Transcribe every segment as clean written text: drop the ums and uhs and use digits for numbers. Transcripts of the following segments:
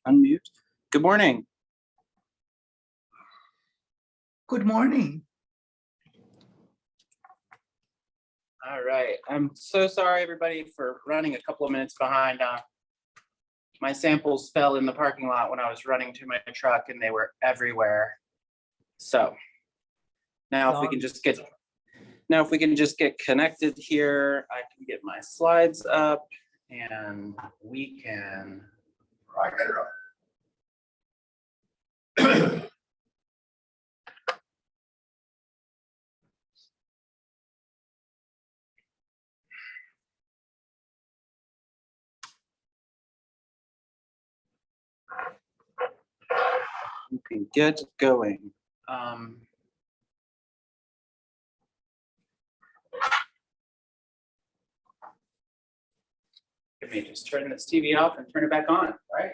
unmute. Good morning. Good morning. All right, I'm so sorry, everybody, for running a couple of minutes behind. My samples fell in the parking lot when I was running to my truck and they were everywhere. So now if we can just get connected here, I can get my slides up and we can. We can get going. Let me just turn this TV off and turn it back on, right?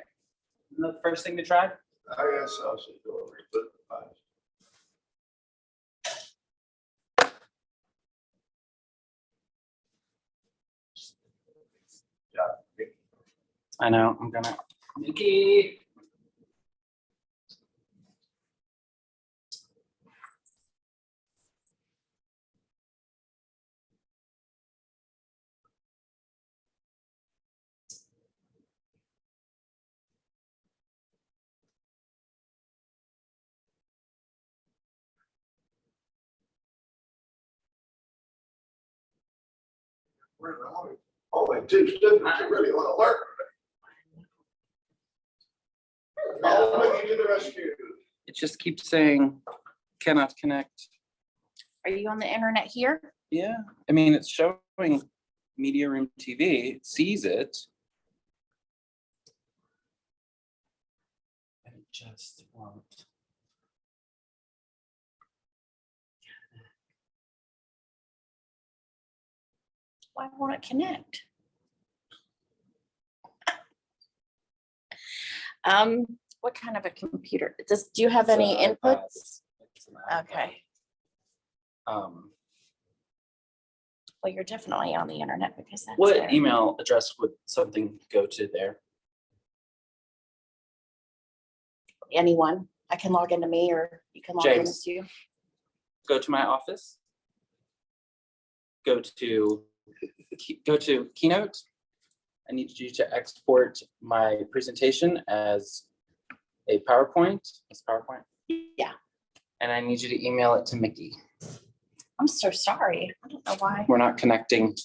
Isn't that the first thing to try? I guess I'll see you over it, but I know, I'm gonna. Nikki. we're only two students that really want to learn. Oh, you to the rescue. It just keeps saying cannot connect. Are you on the internet here? Yeah, I mean, it's showing Media Room TV, it sees it. And it just won't. Why won't it connect? What kind of a computer? Do you have It's any an iPad. inputs? It's an iPad. Okay, Well, well, you're definitely on the internet because that's what there. email address would something go to there? Anyone, I can log into me or you can log in James. as you. Go to my office. Go to Keynote. I need you to export my presentation as a PowerPoint. It's PowerPoint. Yeah. And I need you to email it to Mickey. I'm so sorry. I don't know why. We're not connecting.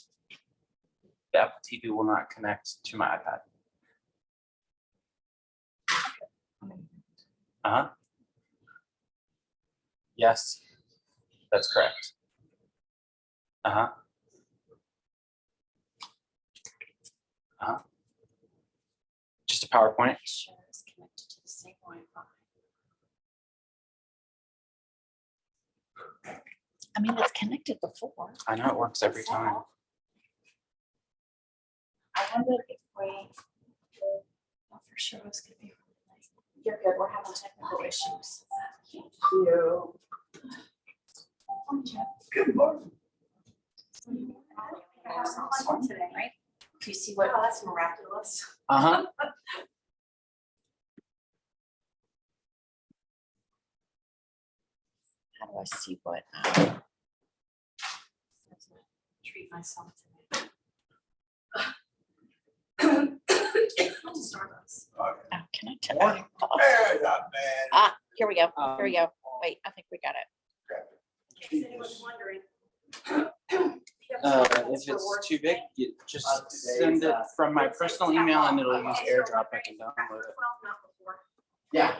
The Apple TV will not connect to my iPad. Uh-huh. Yes, that's correct. Uh-huh. Uh-huh. Just a PowerPoint. Sure, it's connected to the same Wi-Fi. I mean, it's connected before. I know it works every time. I wonder if we, well, for sure it's gonna be really nice. You're good, we're having technical issues. Thank you. Good morning. Right? Do you see what? Oh, that's miraculous. Uh-huh. How do I see what? Treat myself today. Starbucks. Oh, can I tell? Morning. Oh, Hey, not bad. here we go. Here we go. Wait, I think we got it. In case anyone's wondering. If it's too big, you just send it from my personal email and it'll use AirDrop. I can download it. Not before. Yeah.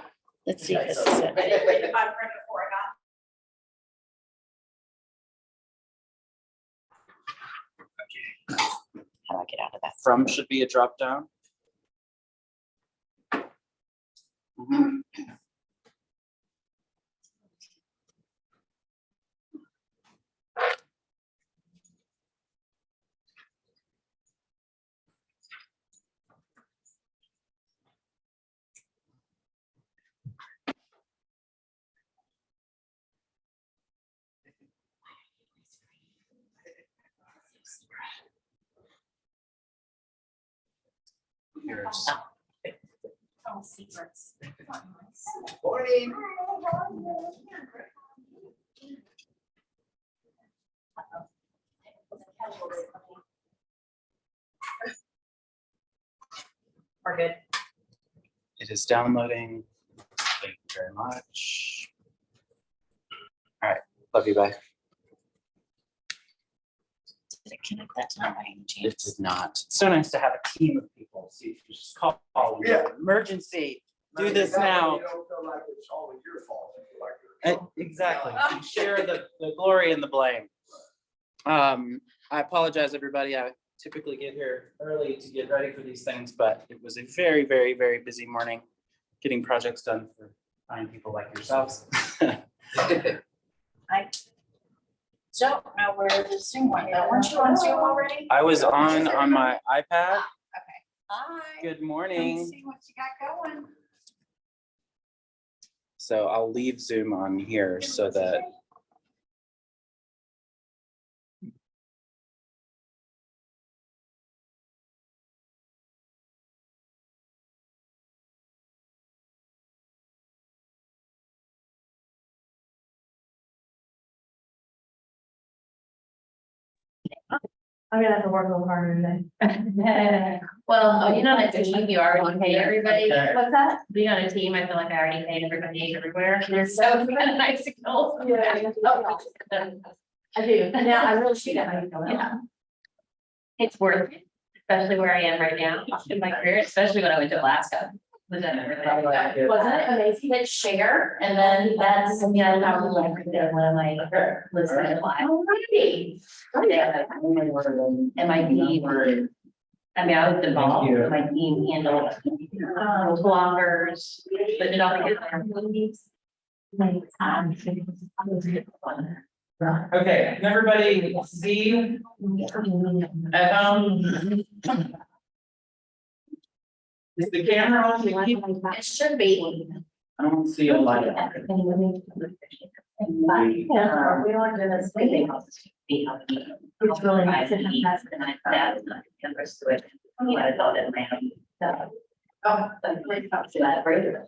Let's see if this is I it. didn't leave it by print before I got. How do I get out of that? From should be a drop down. Mhm. Here's all secrets. Morning. We're good. It is downloading. Thank you very much. All right, love you, bye. Did it connect that time by any It chance? did not. It's so nice to have a team of people. So you can just call, Yeah. emergency. Do this now. You don't feel like it's always your fault. You feel like it's Exactly. You share the glory and the blame. I apologize, everybody. I typically get here early to get ready for these things, but it was a very, very, very busy morning getting projects done for fine people like yourselves. I don't know where the Zoom went though. Weren't you on Zoom already? I was on my iPad. Okay. Hi. Good Come morning. see what you got going. So I'll leave Zoom on here so that I'm gonna have to work a little harder today. Well, being on a team, you already pay everybody. What's that? Being on a team, I feel like I already paid everybody everywhere. There's so many nice signals. Yeah. I do, now I really shoot at my. Yeah. It's worth it, especially where I am right now in my career, especially when I went to Alaska. Was that Wasn't it amazing? Let's share, and then that's, you know, I was like, one of my listeners live. Alrighty. And my team, I mean, I was involved, my team handled bloggers, but it all movies. okay, can everybody see at home? Is the camera on? It should be. I don't see a light. Yeah, we don't do this thing. It's really nice to have that, and I that numbers to it. You know, I thought it may have. Oh, but we talked to that later.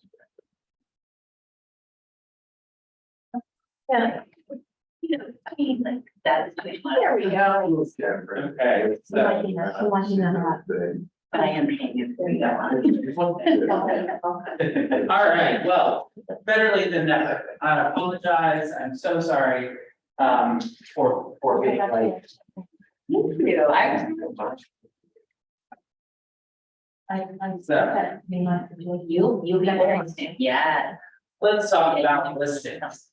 Yeah. You know, I mean, like, that's. There we go. Okay, so. I'm watching that a lot. But I am paying you. All right, well, better late than never. I apologize. I'm so sorry for being late. So You'll be there. Yeah. let's talk about listings.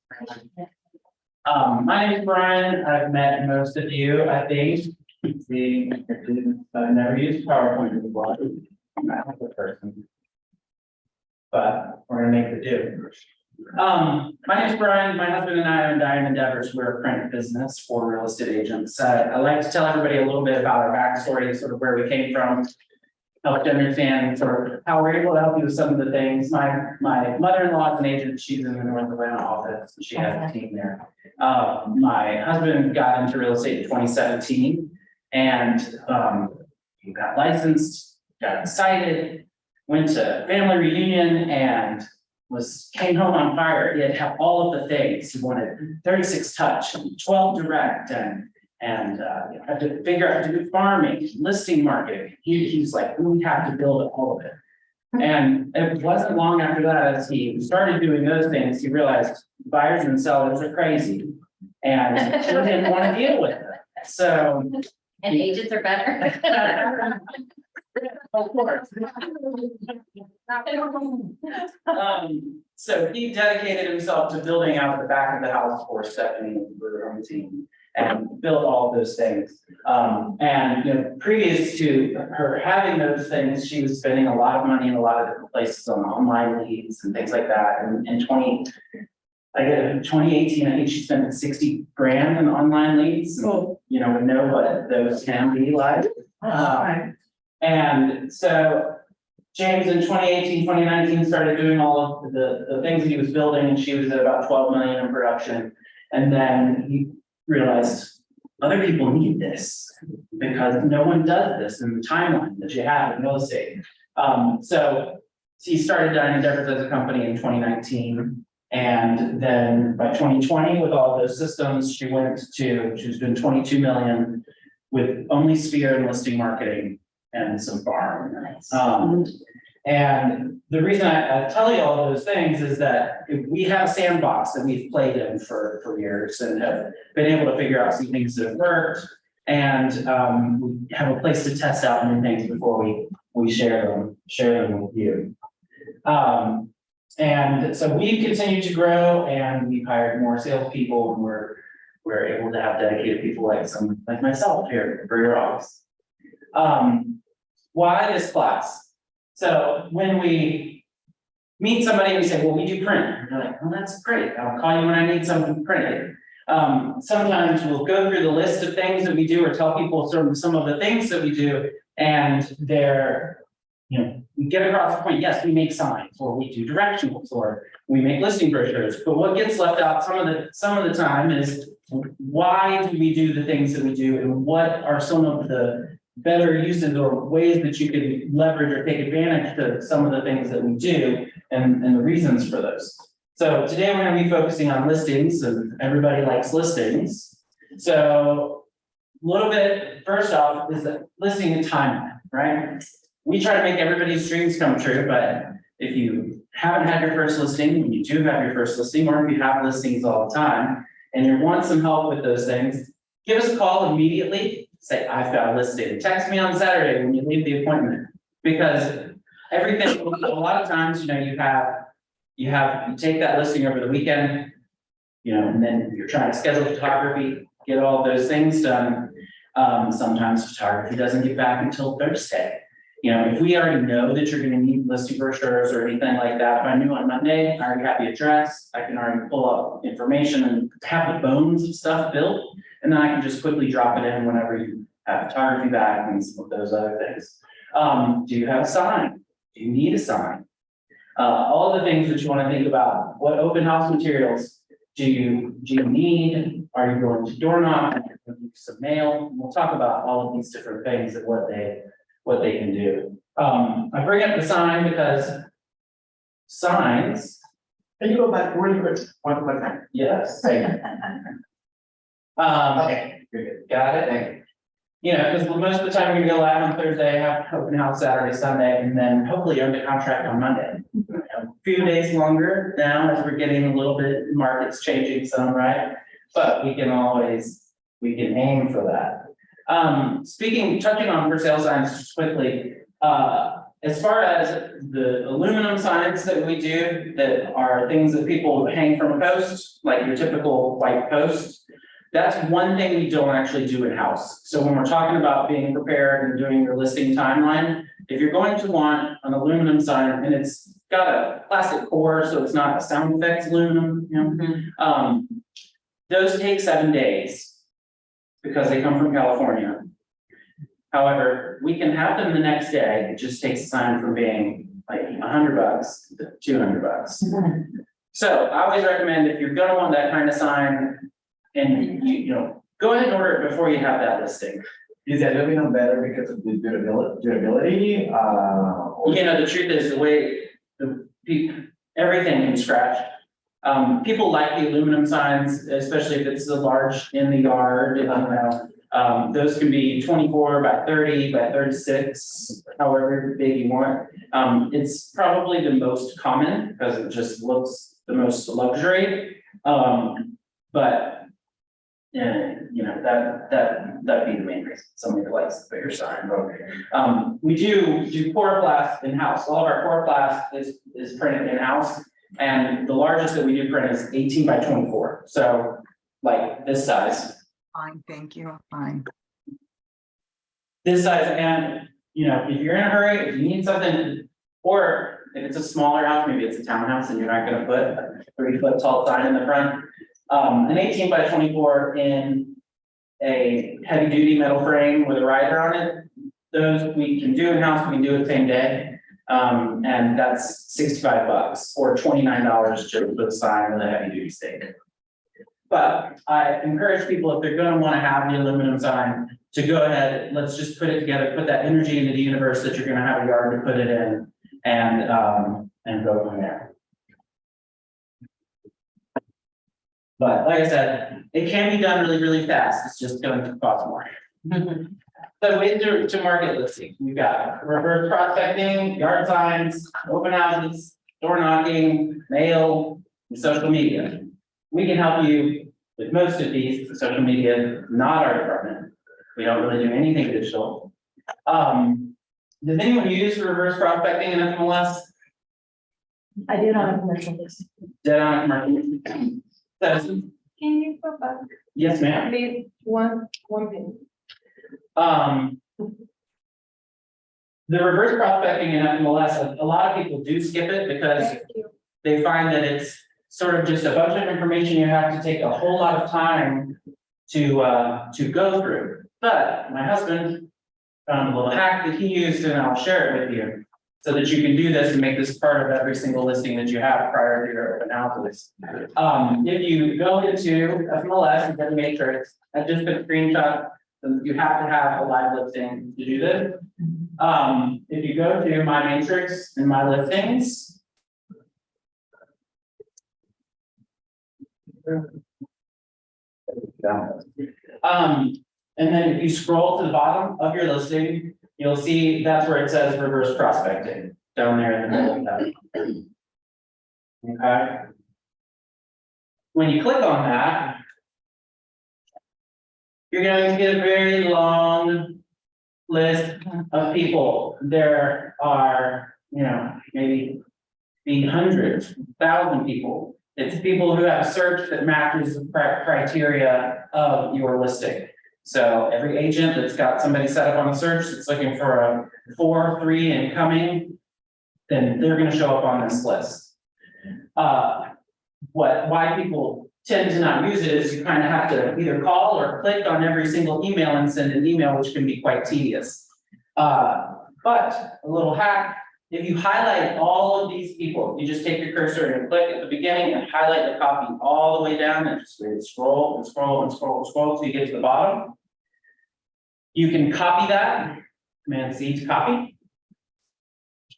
My name is Brian. I've met most of you, I think. See, I've never used PowerPoint before. I'm not a person. But we're gonna make the do. My name is Brian. My husband and I own Diamond Endeavors. We're a print business for real estate agents. I like to tell everybody a little bit about our backstory, sort of where we came from. Help you understand sort of how we're able to help you with some of the things. My mother-in-law is an agent. She's in the North Atlanta office. She has a team there. My husband got into real estate in 2017 and he got licensed, got excited, went to family reunion and came home on fire. He had all of the things. He wanted 36 touch, 12 direct, and had to figure out how to do farming, listing marketing. He's like, we have to build all of it. And it wasn't long after that, as he started doing those things, he realized buyers and sellers are crazy. And he didn't want to deal with it. So. And agents are better. Of course. So he dedicated himself to building out the back of the house for Stephanie, her own team, and built all of those things. And you know, previous to her having those things, she was spending a lot of money in a lot of different places on online leads and things like that. And in 2018, I think she spent 60 grand in online leads. And, you know, we know what those can be like. And so James in 2018, 2019 started doing all of the things that he was building, and she was at about 12 million in production. And then he realized other people need this because no one does this in the timeline that you have in real estate. So he started Dine Endeavors as a company in 2019. And then by 2020, with all those systems, she was doing 22 million with only Sphere and listing marketing and some farm. Nice. And the reason I tell you all those things is that we have a sandbox that we've played in for years and have been able to figure out some things that have worked. And we have a place to test out new things before we share them with you. And so we've continued to grow and we've hired more salespeople and we're able to have dedicated people like myself here for your office. Why this class? So when we meet somebody and we say, well, we do print, and they're like, well, that's great. I'll call you when I need something printed. Sometimes we'll go through the list of things that we do or tell people some of the things that we do, and they're, we get across the point, yes, we make signs, or we do directionals, or we make listing brochures, but what gets left out some of the time is why do we do the things that we do, and what are some of the better uses or ways that you can leverage or take advantage to some of the things that we do and the reasons for those. So today we're going to be focusing on listings, and everybody likes listings. So a little bit, first off, is that listing and timeline, right? We try to make everybody's dreams come true, but if you haven't had your first listing, when you do have your first listing, or if you have listings all the time, and you want some help with those things, give us a call immediately. Say, I've got a listing. Text me on Saturday when you leave the appointment, because everything, a lot of times, you take that listing over the weekend, and then you're trying to schedule photography, get all those things done. Sometimes photography doesn't get back until Thursday. If we already know that you're going to need listing brochures or anything like that, if I knew on Monday, I already have the address, I can already pull up information and have the bones of stuff built. And then I can just quickly drop it in whenever you have photography back and some of those other things. Do you have a sign? Do you need a sign? All the things that you want to think about. What open house materials do you need? Are you going to door knock? Are you going to use some mail? And we'll talk about all of these different things and what they can do. I bring up the sign because signs. Can you go back really quick, one more time? Yes. Okay, got it. Because most of the time we're gonna go live on Thursday, have open house Saturday, Sunday, and then hopefully you're under contract on Monday. A few days longer now as we're getting a little bit, market's changing some, right? But we can aim for that. Touching on for sale signs just quickly, as far as the aluminum signs that we do, that are things that people hang from a post, like your typical white post, that's one thing we don't actually do in-house. So when we're talking about being prepared and doing your listing timeline, if you're going to want an aluminum sign and it's got a plastic core, so it's not a sound effects aluminum, those take 7 days because they come from California. However, we can have them the next day. It just takes a sign from being like $100 to $200. So I always recommend if you're gonna want that kind of sign, and go ahead and order it before you have that listing. Is the aluminum better because of the durability? The truth is the way everything can scratch. People like the aluminum signs, especially if it's a large in the yard. Those can be 24 by 30 by 36, however big you want. It's probably the most common because it just looks the most luxury. But that'd be the main reason somebody likes the bigger sign. We do coroplast in-house. All of our coroplast is printed in-house, and the largest that we do print is 18 by 24. So like this size. Fine, thank you, fine. This size, and if you're in a hurry, if you need something, or if it's a smaller house, maybe it's a townhouse and you're not gonna put a 3-foot tall sign in the front. An 18 by 24 in a heavy duty metal frame with a rider on it. Those we can do in-house, we can do it same day. And that's $65 or $29 to put a sign with a heavy duty stake. But I encourage people, if they're gonna wanna have the aluminum sign, to go ahead, let's just put it together, put that energy into the universe that you're gonna have a yard to put it in, and go from there. But like I said, it can be done really, really fast. It's just going to cost more. So ways to market listing, we've got reverse prospecting, yard signs, open houses, door knocking, mail, and social media. We can help you with most of these. Social media, not our department. We don't really do anything digital. Does anyone use reverse prospecting in FMLS? I did on a commercial list. Dead on commercial. Citizen? Can you go back, Yes, ma'am. please, one thing? The reverse prospecting in FMLS, a lot of people do skip it because Thank you. they find that it's sort of just a bunch of information you have to take a whole lot of time to go through. But my husband found a little hack that he used, and I'll share it with you, so that you can do this and make this part of every single listing that you have prior to your open houses. If you go into FMLS and get a matrix, I just took a screenshot, so you have to have a live listing to do this. If you go to my matrix and my listings. And then if you scroll to the bottom of your listing, you'll see that's where it says reverse prospecting, down there in the middle of that. Okay. When you click on that, you're going to get a very long list of people. There are, maybe hundreds, 1,000 people. It's people who have searched that matches the criteria of your listing. So every agent that's got somebody set up on a search that's looking for a 4, 3 incoming, then they're going to show up on this list. Why people tend to not use it is you kind of have to either call or click on every single email and send an email, which can be quite tedious. But a little hack, if you highlight all of these people, you just take your cursor and click at the beginning and highlight the copy all the way down and just really scroll and scroll and scroll and scroll till you get to the bottom. You can copy that, Command C to copy.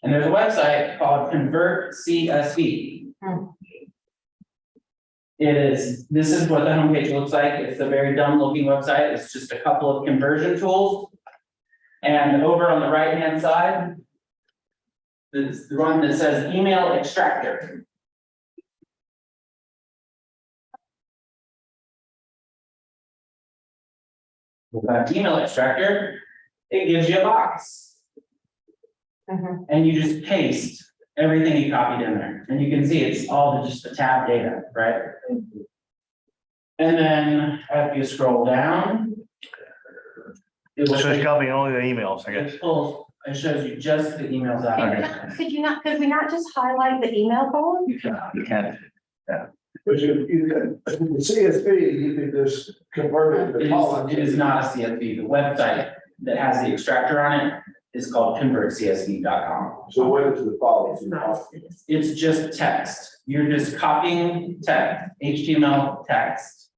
And there's a website called Convert CSV. This is what the homepage looks like. It's a very dumb looking website. It's just a couple of conversion tools. And over on the right-hand side, is the one that says email extractor. With that email extractor, it gives you a box. And you just paste everything you copied in there. And you can see it's all just the tab data, right? And then if you scroll down, it will So it's copying only the emails, I guess. it shows you just the emails out there. Could we not just highlight the email column? You can. But you can, CSV, you can just convert it to columns. It is not a CSV. The website that has the extractor on it is called convertcsv.com. So what is the policy? It's just text. You're just copying text, HTML text.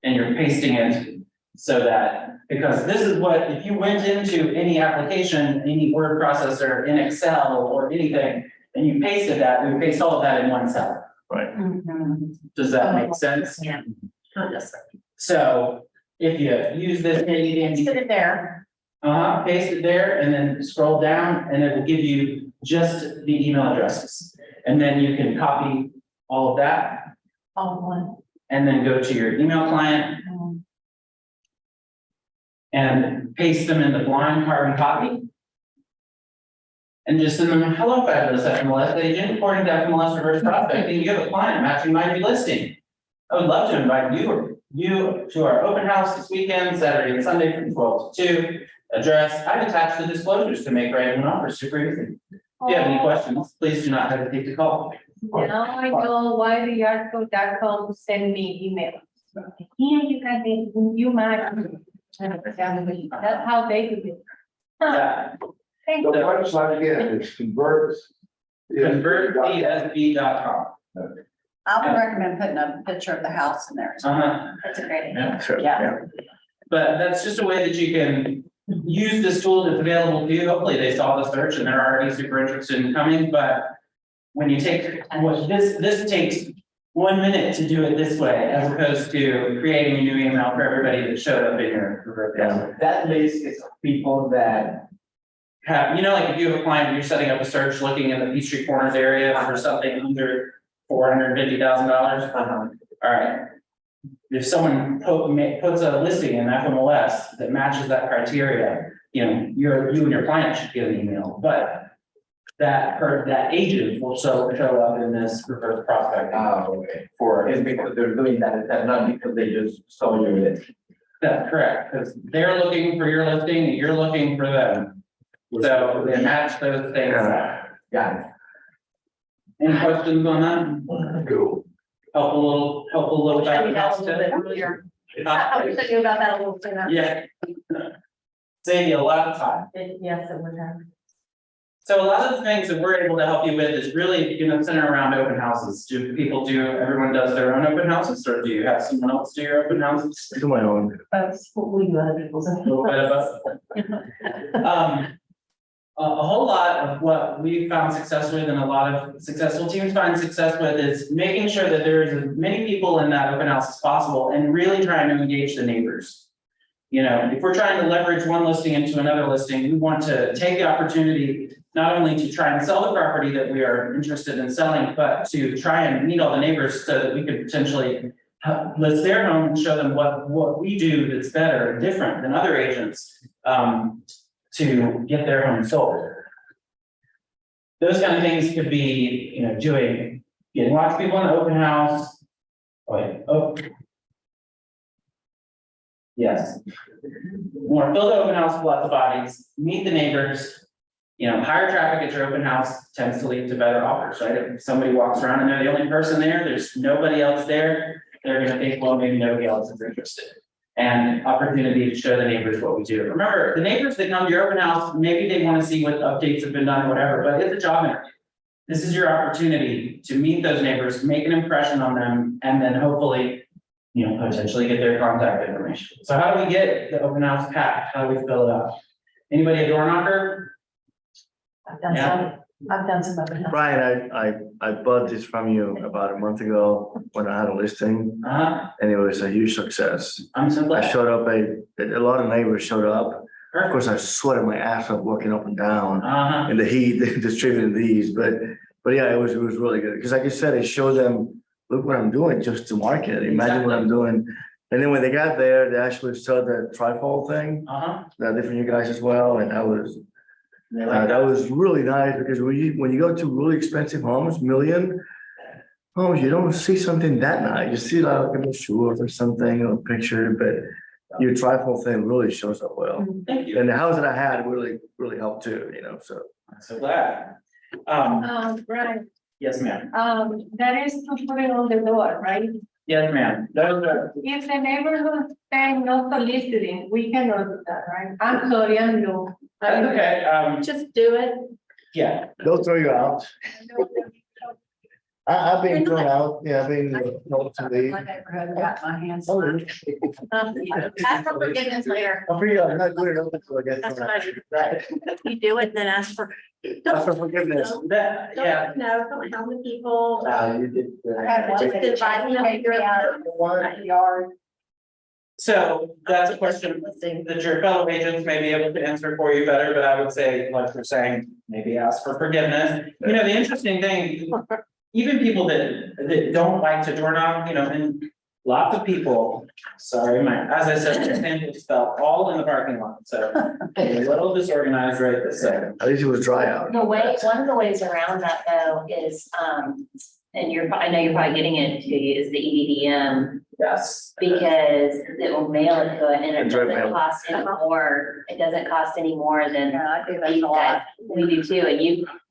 And you're pasting it so that, because this is what, if you went into any application, any word processor in Excel or anything, and you pasted that, we paste all of that in one cell. Right. Does that make sense? Yeah. So if you use this, Put it there. paste it there and then scroll down and it will give you just the email addresses. And then you can copy all of that All one. and then go to your email client and paste them in the blind carbon copy. And just send them, hello, fabulous FMLS agent, according to FMLS reverse prospecting, you have a client matching my new listing. I would love to invite you to our open house this weekend, Saturday and Sunday from 12 to 2. Address, I've attached the disclosures to make writing an offer super easy. If you have any questions, please do not hesitate to call. Now I know why the article.com send me emails. Here you can be, you might. That's how they do it. Yeah, Thank The you. website again is convertcsv.com. I would recommend putting a picture of the house in there. Uh-huh. That's a great idea. Sure, Yeah. But that's just a way that you can use this tool that's available to you. Hopefully they saw the search and they're already super interested in coming, but when you take, what this takes 1 minute to do it this way, as opposed to creating a new email for everybody that showed up in your. Yeah. That list is of people that, Have, like if you have a client, you're setting up a search looking in the Peachtree Corners area for something under $450,000. All right. If someone puts a listing in FMLS that matches that criteria, you and your client should get an email, but that agent will show up in this reverse prospect. okay, For, it's because they're doing that, not because they just saw your list. that's correct, because they're looking for your listing, and you're looking for them. So they match those things. Got it. Any questions on that? Cool. Help a little Show back. you that a little bit earlier. I was thinking about that a little sooner. Yeah. Save you a lot of time. Yes, it would have. So a lot of the things that we're able to help you with is really, center around open houses. Everyone does their own open houses, or do you have someone else do your open houses? Do my own. We do other people's. A little bit of both. A whole lot of what we've found success with and a lot of successful teams find success with is making sure that there's as many people in that open house as possible and really trying to engage the neighbors. If we're trying to leverage one listing into another listing, we want to take the opportunity not only to try and sell the property that we are interested in selling, but to try and meet all the neighbors so that we could potentially list their home and show them what we do that's better and different than other agents. To get their home sold. Those kind of things could be, getting lots of people in the open house. Yes. More fill the open house with lots of bodies, meet the neighbors. Higher traffic at your open house tends to lead to better offers, right? If somebody walks around and they're the only person there, there's nobody else there, they're gonna think, well, maybe nobody else is interested. And opportunity to show the neighbors what we do. Remember, the neighbors that come to your open house, maybe they want to see what updates have been done, whatever, but it's a job interview. This is your opportunity to meet those neighbors, make an impression on them, and then hopefully, potentially get their contact information. So how do we get the open house packed? How do we fill it up? Anybody a door knocker? I've done some. I've done some open house. Brian, I bought this from you about a month ago when I had a listing, and it was a huge success. I'm so I glad. showed up, a lot of neighbors showed up. Of Perfect. course, I sweated my ass off walking up and down Uh-huh. in the heat, distributing these, but yeah, it was really good. Because like you said, it showed them, look what I'm doing just to market. Imagine what I'm doing. And then when they got there, they actually saw the trifold thing, Uh-huh. that did for you guys as well, and that was They like that was really nice because when you go to really expensive homes, million homes, you don't see something that nice. You see like a brochure or something or a picture, but your trifold thing really shows up well. Thank you. And the house that I had really helped too, so. I'm so glad. Brian, Yes, ma'am. that is to put it on the door, right? Yes, ma'am. Those are. If the neighborhood saying no soliciting, we cannot do that, right? I'm sorry, I'm new. That's okay, Just do it. yeah, They'll throw you out. I've been thrown out, I've been told to leave. My neighborhood got my hands. Oh, on. really? Ask for forgiveness later. I'm pretty, I'm not good enough to get That's thrown what out. I do. You do it, then ask for. Ask for forgiveness. yeah, No, don't tell the people. You did. Just invite them to your Yard. so that's a question that your fellow agents may be able to answer for you better, but I would say, like we're saying, maybe ask for forgiveness. The interesting thing, even people that don't like to door knock, and lots of people, sorry, as I said, my hand just fell all in the parking lot, so a little disorganized right this second. At least it was dry out. One of the ways around that though is, and I know you're probably getting into is the EDDM. Yes. Because it will mail it to it and it Direct doesn't mail. cost any more, it doesn't cost any more than Yeah, I do that these a lot. guys. We do too, and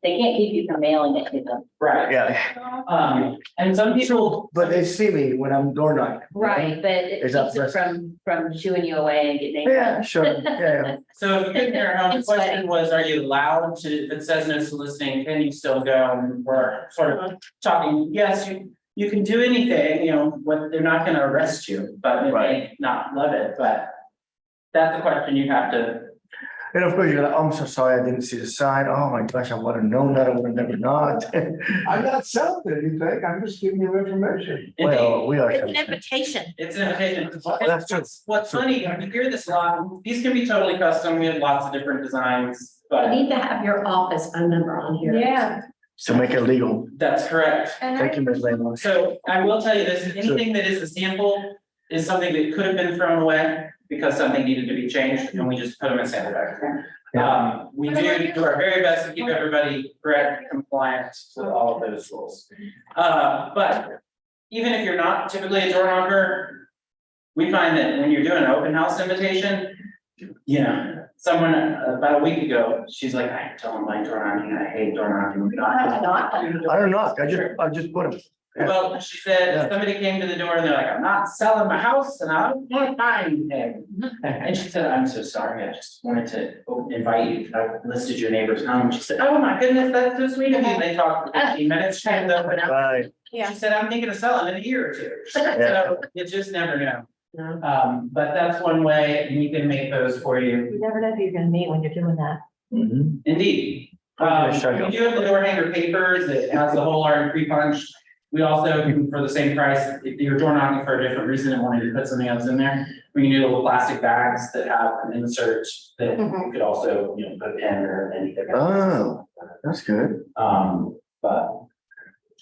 they can't keep you from mailing it to them. Right, Yeah, and some people, but they see me when I'm door knocking. Right, but it Is keeps that it from shooing you away and getting. Yeah, sure, yeah. so if you couldn't hear how the It's question sweaty. was, are you allowed to, if it says no soliciting, can you still go? And we're sort of talking, yes, you can do anything, what, they're not gonna arrest you, but they may not love it, but that's a question you have to And of course, you're like, I'm so sorry, I didn't see the sign. Oh my gosh, I would have known that, I would have never not. I'm not selling anything, I'm just giving you information. Well, we are. It's an invitation. It's an invitation. That's true. What's funny, you hear this a lot, these can be totally custom, we have lots of different designs, You but need to have your office phone number on here. Yeah. To make it legal. that's correct. And Thank you, Ms. Lamos. So I will tell you this, anything that is a sample is something that could have been thrown away because something needed to be changed and we just put them in sample bags. We do our very best to keep everybody correct, compliant with all of those rules. But even if you're not typically a door knocker, we find that when you're doing an open house invitation, you know, someone about a week ago, she's like, I tell them like door knocking, I hate door knocking. I don't know, I just put them. Yeah. Well, she said, somebody came to the door and they're like, I'm not selling my house and I don't want to buy anything. And she said, I'm so sorry, I just wanted to invite you, I listed your neighbor's home. She said, oh my goodness, that's so sweet of you. They talked for 15 minutes, she ended up, Right. she said, I'm thinking of selling in a year or two. Yeah. So you just never know. No. But that's one way and we can make those for you. You never know who you're gonna meet when you're doing that. Mhm. Indeed. Okay, sure. We do have the door hanger papers, it has the whole iron pre-punched. We also, for the same price, if you're door knocking for a different reason and wanted to put something else in there, we can do little plastic bags that have an insert that you could also, you know, put a pen or anything. Oh, that's good. But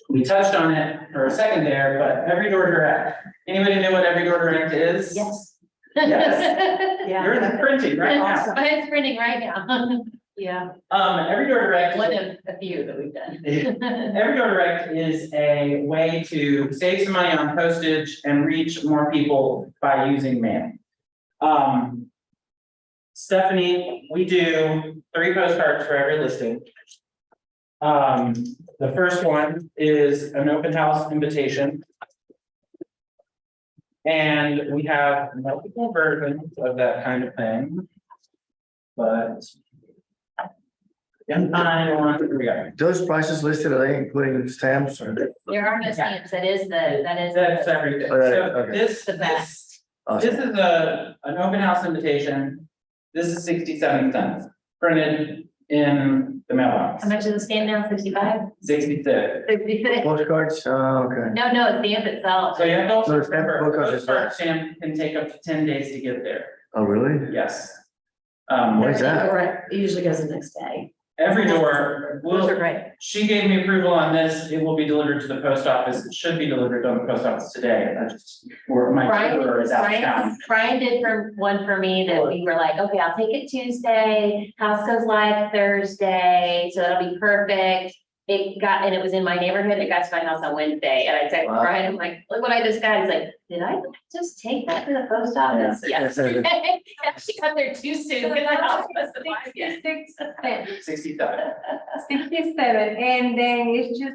we touched on it for a second there, but Every Door Direct, anybody know what Every Door Direct is? Yes. Yes. Yeah. You're in the printing right now. Mine's printing right now. Yeah, Every Door Direct. one of a few that we've done. Every Door Direct is a way to save some money on postage and reach more people by using mail. Stephanie, we do 3 postcards for every listing. The first one is an open house invitation. And we have multiple versions of that kind of thing. But. And I want, here we go. Those prices listed, are they including stamps or? There are no stamps, that is That's everything. Alright, So okay. this, The best. this is an open house invitation. This is 67 cents printed in the mailbox. How much is the stamp now, 65? 66. Postcards, okay. No, it's stamp itself. So you have to also So the stamp remember, book is postcard what? stamp can take up to 10 days to get there. Oh, really? Yes. Why is that? It usually goes the next day. Every door Those are will, great. she gave me approval on this. It will be delivered to the post office. It should be delivered to the post office today. I just, or my paper is out of town. Brian did one for me that we were like, okay, I'll take it Tuesday, house goes live Thursday, so that'll be perfect. And it was in my neighborhood, it got to my house on Wednesday, and I texted Wow. Brian, I'm like, look what I just got, he's like, did I just take that to the post office? Yes. She got there too soon, because the house wasn't live yet. 66 cents, 67. 67, and then it's just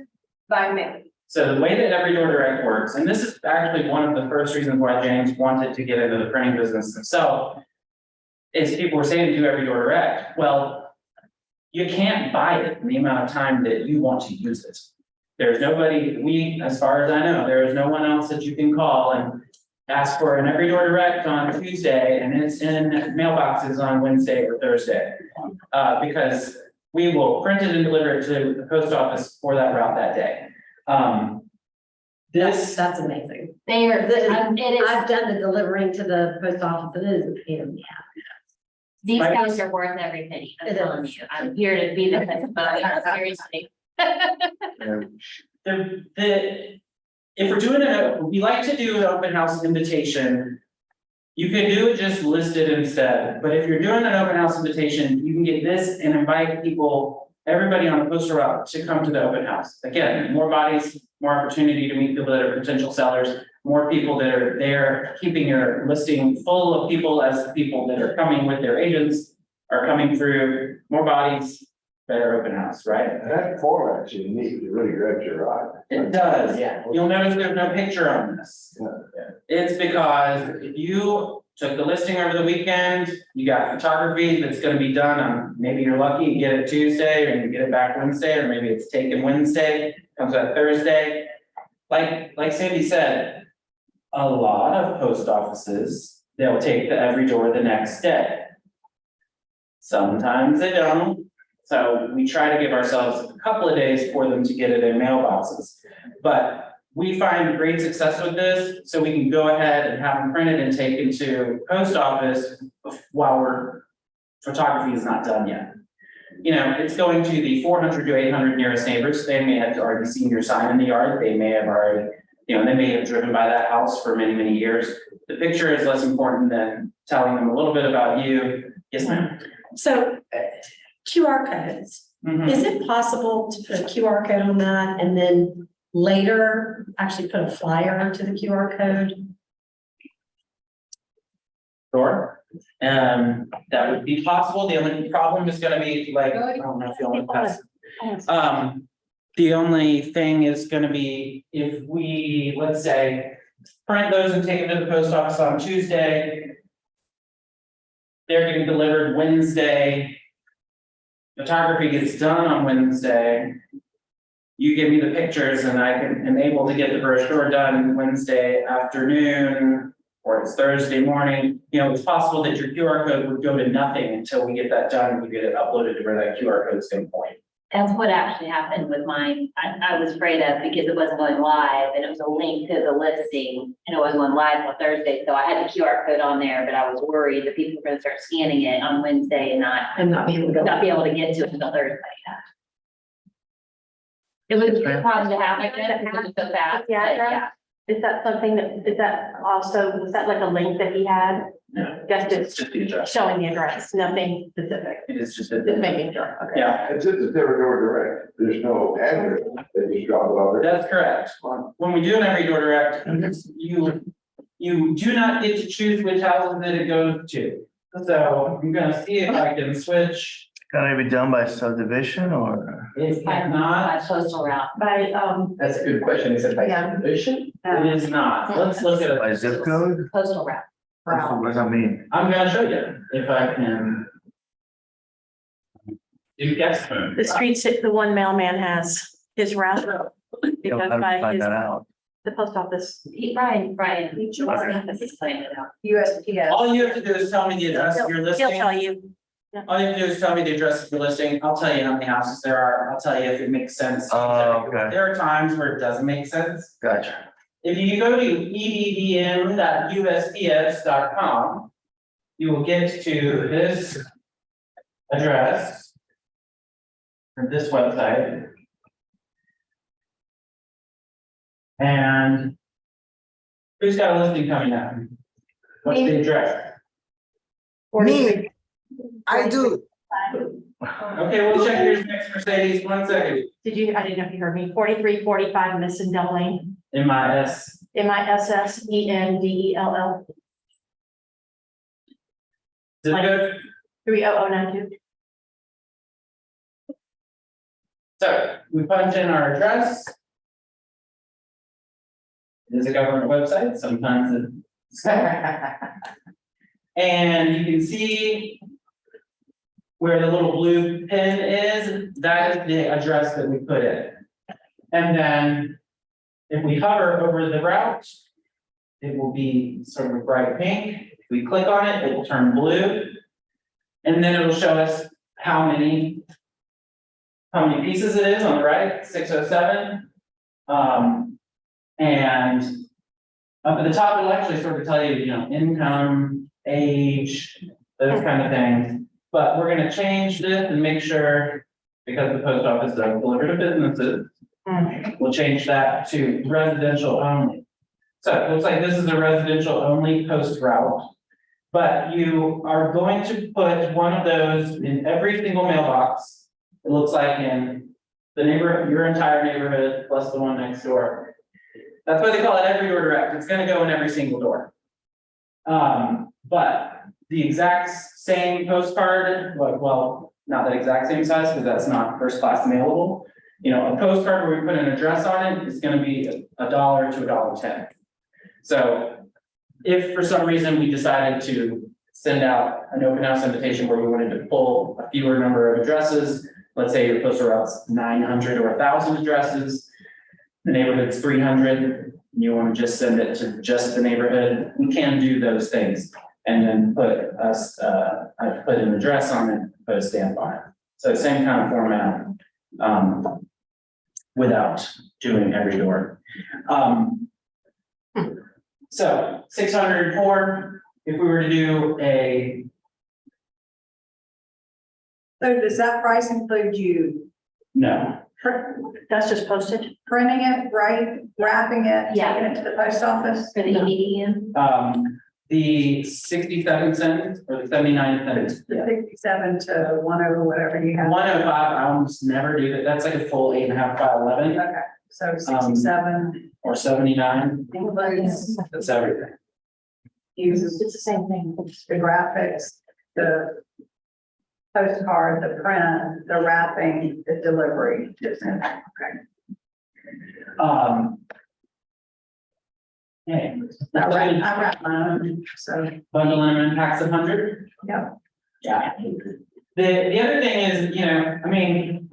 by mail. So the way that Every Door Direct works, and this is actually one of the first reasons why James wanted to get into the printing business himself, is people were saying to do Every Door Direct. Well, you can't buy it in the amount of time that you want to use it. There's nobody, as far as I know, there is no one else that you can call and ask for an Every Door Direct on Tuesday and it's in mailboxes on Wednesday or Thursday. Because we will print it and deliver it to the post office for that route that day. That's amazing. They are, It is- it is, I've done the delivering to the post office, it is a pain in the ass. these guys are worth every penny, I'm It telling is. you, I'm here to be the, seriously. If we're doing we like to do an open house invitation. You can do it just listed instead, but if you're doing an open house invitation, you can get this and invite people, everybody on the poster route to come to the open house. Again, more bodies, more opportunity to meet people that are potential sellers, more people that are there, keeping your listing full of people as the people that are coming with their agents are coming through, more bodies, better open house, right? And that format's unique, it really grabs your eye. It does, yeah. You'll notice there's no picture on this. It's because if you took the listing over the weekend, you got photography that's gonna be done on, maybe you're lucky, you get it Tuesday and you get it back Wednesday, or maybe it's taken Wednesday, comes out Thursday. Like Sandy said, a lot of post offices, they'll take the Every Door the next day. Sometimes they don't. So we try to give ourselves a couple of days for them to get it in mailboxes. But we find great success with this, so we can go ahead and have them printed and taken to post office while photography is not done yet. You know, it's going to the 400 to 800 nearest neighbors. They may have already seen your sign in the yard. They may have already, you know, they may have driven by that house for many, many years. The picture is less important than telling them a little bit about you. Yes, ma'am. So QR codes, Mhm. is it possible to put a QR code on that and then later actually put a flyer to the QR code? Sure. That would be possible. The only problem is gonna be like, I don't know if you want to pass. The only thing is gonna be if we, let's say, print those and take them to the post office on Tuesday. They're getting delivered Wednesday. Photography gets done on Wednesday. You give me the pictures and I am able to get the brochure done Wednesday afternoon. Or it's Thursday morning, you know, it's possible that your QR code would go to nothing until we get that done and we get it uploaded to where that QR code is going to point. That's what actually happened with mine. I was afraid of because it wasn't going live and it was a link to the listing and it wasn't going live on Thursday. So I had the QR code on there, but I was worried that people were gonna start scanning it on Wednesday and Not be able to go. not be able to get to it until Thursday. It was a good problem to have, like, it happened so fast, but yeah. Is that something that, is that also, was that like a link that he had? No, Just it's just the address. showing the address, nothing specific, It is just just a, making sure, okay. yeah, It's just a door direct, there's no address, they just drop it off there. that's correct. When we do an every door direct, you do not get to choose which houses that it goes to. So I'm gonna see if I can switch. Can it be done by subdivision or? If By not, postal route. By, That's a good question. Is it by Yeah. subdivision? it is not. Let's look at By it. zip code? Postal route. What does that mean? I'm gonna show you if I can. You guess. the streets, that the one mailman has his route. How Because do we by find his, that out? the post office. Brian, Each one. He's playing it out. USPS. All you have to do is tell me the address of your He'll tell listing. you. All you have to do is tell me the address of your listing. I'll tell you how many houses there are. I'll tell you if it makes sense. Oh, okay. There are times where it doesn't make sense. Gotcha. If you go to eddm.usps.com, you will get to this address. Or this website. And who's got a listing coming up? What's the address? Me. I do. Okay, we'll check yours next, Mercedes, 1 second. Did you, I didn't know if you heard me, 4345 Missendell Lane, MIS, MISSENDELL, zip code? 30092. So we punch in our address. It is a government website, sometimes it's. And you can see where the little blue pin is, that is the address that we put in. And then if we hover over the route, it will be sort of a bright pink. If we click on it, it will turn blue. And then it'll show us how many pieces it is on the right, 607. And up at the top, it'll actually sort of tell you, you know, income, age, those kind of things. But we're gonna change this and make sure, because the post office does deliver to businesses, we'll change that to residential only. So it looks like this is a residential only post route. But you are going to put one of those in every single mailbox. It looks like in the neighborhood, your entire neighborhood, plus the one next door. That's why they call it every door direct. It's gonna go in every single door. But the exact same postcard, well, not that exact same size, because that's not first class mailable. You know, a postcard where we put an address on it is gonna be $1 to $1.10. So if for some reason we decided to send out an open house invitation where we wanted to pull a fewer number of addresses, let's say your postal route's 900 or 1,000 addresses, the neighborhood's 300, you want to just send it to just the neighborhood, we can do those things. And then put us, a put an address on it, put a stamp on it. So same kind of format, without doing every door. So 604, if we were to do a, So does that price include you no, That's just posted? printing it, right, wrapping it, Yeah. taking it to the post office? For the EDM. the 67 cents or the 79 cents. The 67 to 10, whatever you have. 105, I almost never do that. That's like a full 8.5 by 11 Okay, so 67 or 79. includes That's everything. uses It's the same thing. the graphics, the postcard, the print, the wrapping, the delivery. Okay. Okay. I wrap my own, so, Bundle them in packs of 100. yeah. Yeah. The other thing is, you know, I mean,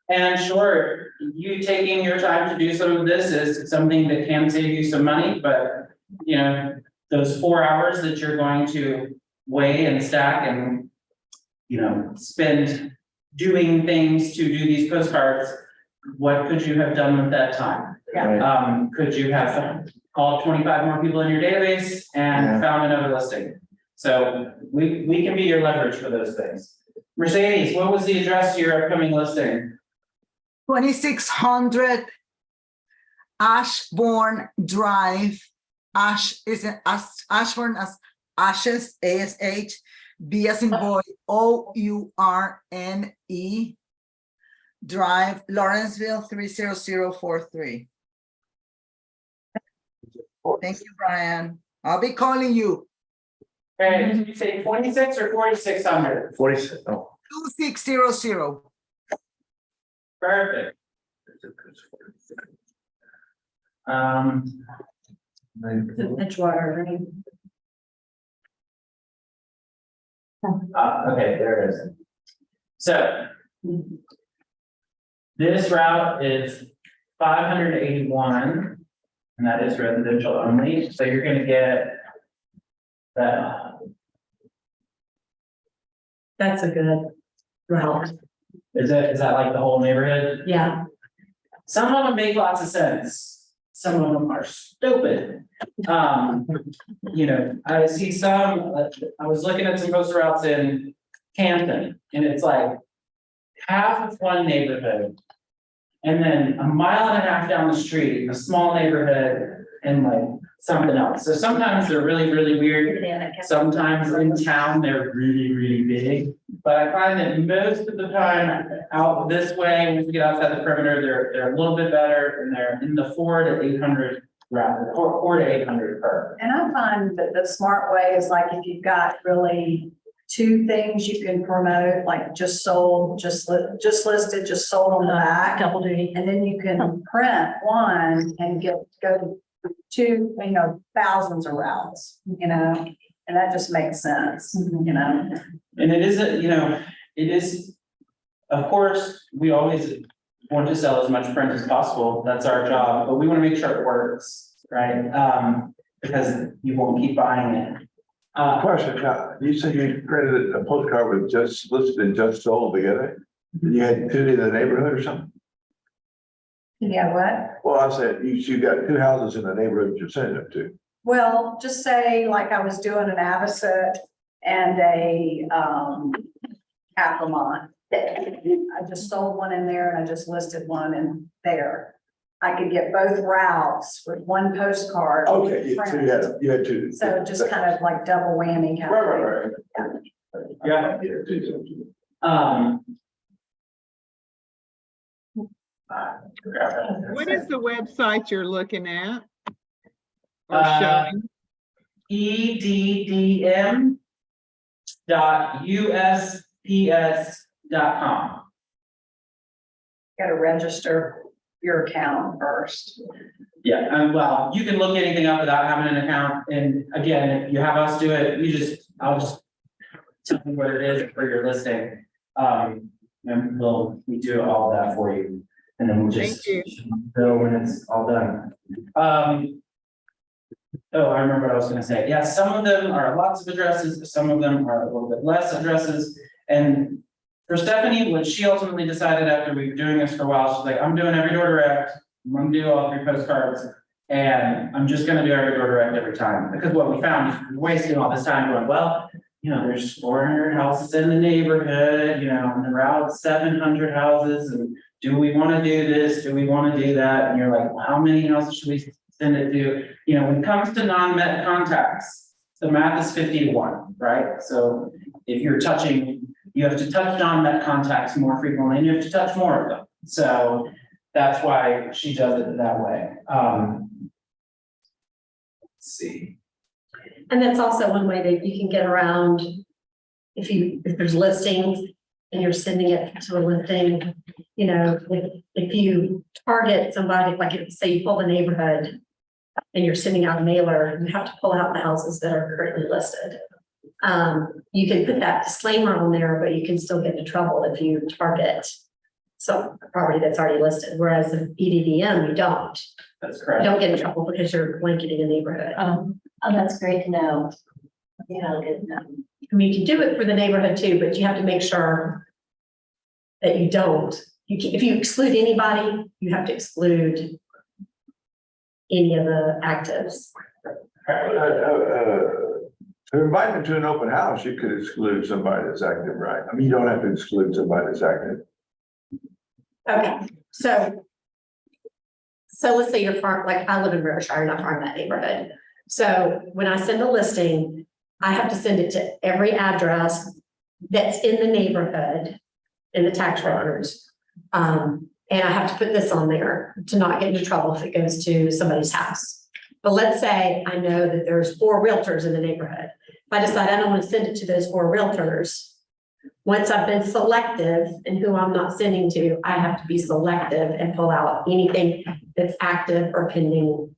and sure, you taking your time to do some of this is something that can save you some money, but, you know, those 4 hours that you're going to weigh and stack and, you know, spend doing things to do these postcards, what could you have done with that time? Yeah. Could you have called 25 more people in your database and Yeah. found another listing? So we can be your leverage for those things. Mercedes, what was the address to your upcoming listing? 2600 Ashbourne Drive. Ashbourne as Ashes, ASH, B as in boy, OURNE, Drive, Lawrenceville 30043. Thank you, Brian. I'll be calling you. Okay, did you say 26 or 4600? 46, oh. 2600. Perfect. Edgewater, right? Okay, there it is. So. This route is 581, and that is residential only, so you're gonna get that. That's a good route. Is that like the whole neighborhood? Yeah. Some of them make lots of sense, some of them are stupid. You know, I see some, I was looking at some post routes in Canton, and it's like half of one neighborhood. And then a mile and a half down the street, a small neighborhood and like something else. So sometimes they're really, really weird. Sometimes in town, they're really, really big. But I find that most of the time out this way, once we get outside the perimeter, they're a little bit better and they're in the 400 to 800 route, 400 to 800 per. And I find that the smart way is like if you've got really two things you can promote, like just sold, just listed, just sold on the back. Double duty. And then you can print one and go to, thousands of routes, and that just makes sense, And it isn't, it is, of course, we always want to sell as much print as possible. That's our job, but we want to make sure it works, right? Because you won't keep buying it. Question, you said you printed a postcard with just listed and just sold together? You had two in the neighborhood or something? Yeah, what? Well, I said, you got two houses in the neighborhood you're sending them to. Well, just say like I was doing an Avocet and a, Caprimont. I just sold one in there and I just listed one in there. I could get both routes with one postcard. Okay, so you had two. So just kind of like double whammy kind of thing. Yeah. What is the website you're looking at? Or Uh, showing? EDDM.USPS.com. Got to register your account first. Yeah, well, you can look anything up without having an account, and again, if you have us do it, I'll just tell you what it is for your listing. And we do all that for you, and then we'll just Thank know when it's all done. Oh, I remember what I was gonna say. Yeah, some of them are lots of addresses, some of them are a little bit less addresses. And for Stephanie, what she ultimately decided after we were doing this for a while, she's like, I'm doing every door direct. I'm gonna do all 3 postcards. And I'm just gonna do every door direct every time. Because what we found is we're wasting all this time going, well, you know, there's 400 houses in the neighborhood, you know, and around 700 houses. And do we wanna do this? Do we wanna do that? And you're like, well, how many houses should we send it to? You know, when it comes to non-met contacts, the math is 50-1, right? So if you're touching, you have to touch non-met contacts more frequently, and you have to touch more of them. So that's why she does it that way. Let's see. And that's also one way that you can get around, if there's listings and you're sending it to a listing, you know, if you target somebody, like say you pull the neighborhood and you're sending out a mailer, you have to pull out the houses that are currently listed. You can put that disclaimer on there, but you can still get into trouble if you target some property that's already listed, whereas in EDDM, you don't. That's You correct. don't get in trouble because you're blanketing a neighborhood. Oh, that's great to know. Yeah, good to know. I mean, you can do it for the neighborhood too, but you have to make sure that you don't. If you exclude anybody, you have to exclude any of the actives. To invite them to an open house, you could exclude somebody that's active, right? I mean, you don't have to exclude somebody that's active. Okay, so let's say you're farm, like I live in Rivershire and I farm that neighborhood. So when I send a listing, I have to send it to every address that's in the neighborhood in the tax records. And I have to put this on there to not get into trouble if it goes to somebody's house. But let's say I know that there's 4 realtors in the neighborhood. If I decide I don't want to send it to those 4 realtors, once I've been selective in who I'm not sending to, I have to be selective and pull out anything that's active or pending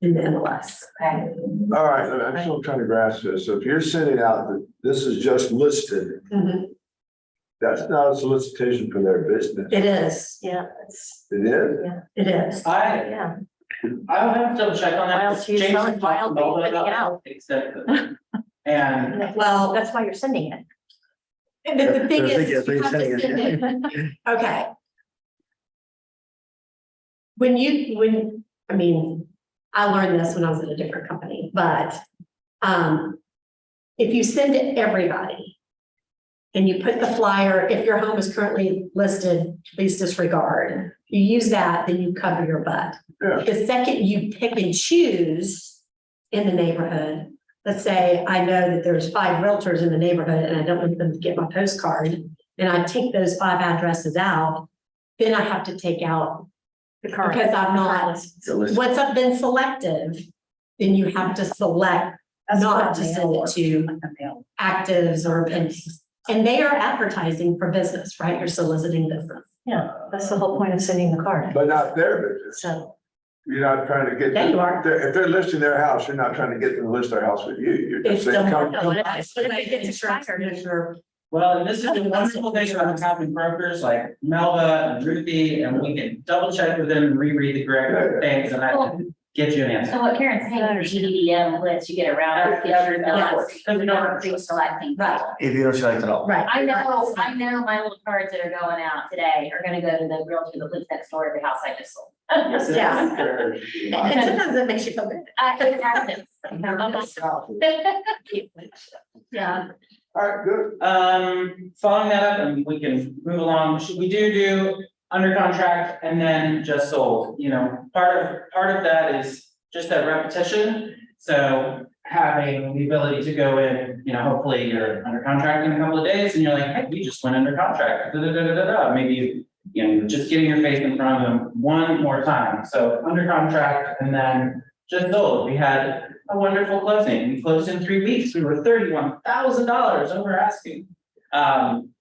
in the MLS. Okay. All right, I'm still trying to grasp this. So if you're sending out that this is just listed, Mhm. that's not a solicitation for their business. It is, yeah, It is? it is. Yeah. I'll have to double check on that. Why else are you James selling- talked why else are you a little bit putting it about out? that, except- And Well, That's why you're sending it. the thing is, That's what you you're have to saying, send it. Okay. I mean, I learned this when I was at a different company, but if you send it to everybody and you put the flyer, if your home is currently listed, please disregard. You use that, then you cover your butt. Yeah. The second you pick and choose in the neighborhood, let's say I know that there's 5 realtors in the neighborhood and I don't want them to get my postcard, and I take those 5 addresses out, then I have to take out, because I'm not, once I've been selective, then you have to select not to send it to actives or pendings. And they are advertising for business, right? You're soliciting business. Yeah, that's the whole point of sending the card. But not their business. So. You're not trying to get. Yeah, you are. If they're listing their house, you're not trying to get them to list their house with you. You're It's just saying, still. come. what if they get Insurance. well, and this is the wonderful thing about having brokers like Melva and Ruthie, and we can double check with them and reread the correct things, and I can get you an answer. So what Karen's saying, your EDDM lets you get around it, because you're Of not, course. you're not pre-selecting. Right. If you don't select it all. Right. I know my little cards that are going out today are gonna go to the realtor that lives next door to the house I just sold. Yeah. And sometimes that makes you feel good. It happens. Yeah. All right, good. Following that up, and we can move along, we do under contract and then just sold, you know, part of that is just that repetition. So having the ability to go in, you know, hopefully you're under contract in a couple of days and you're like, hey, we just went under contract, maybe, you know, just getting your face in front of them one more time. So under contract and then just sold. We had a wonderful closing. We closed in 3 weeks. We were $31,000 over asking. And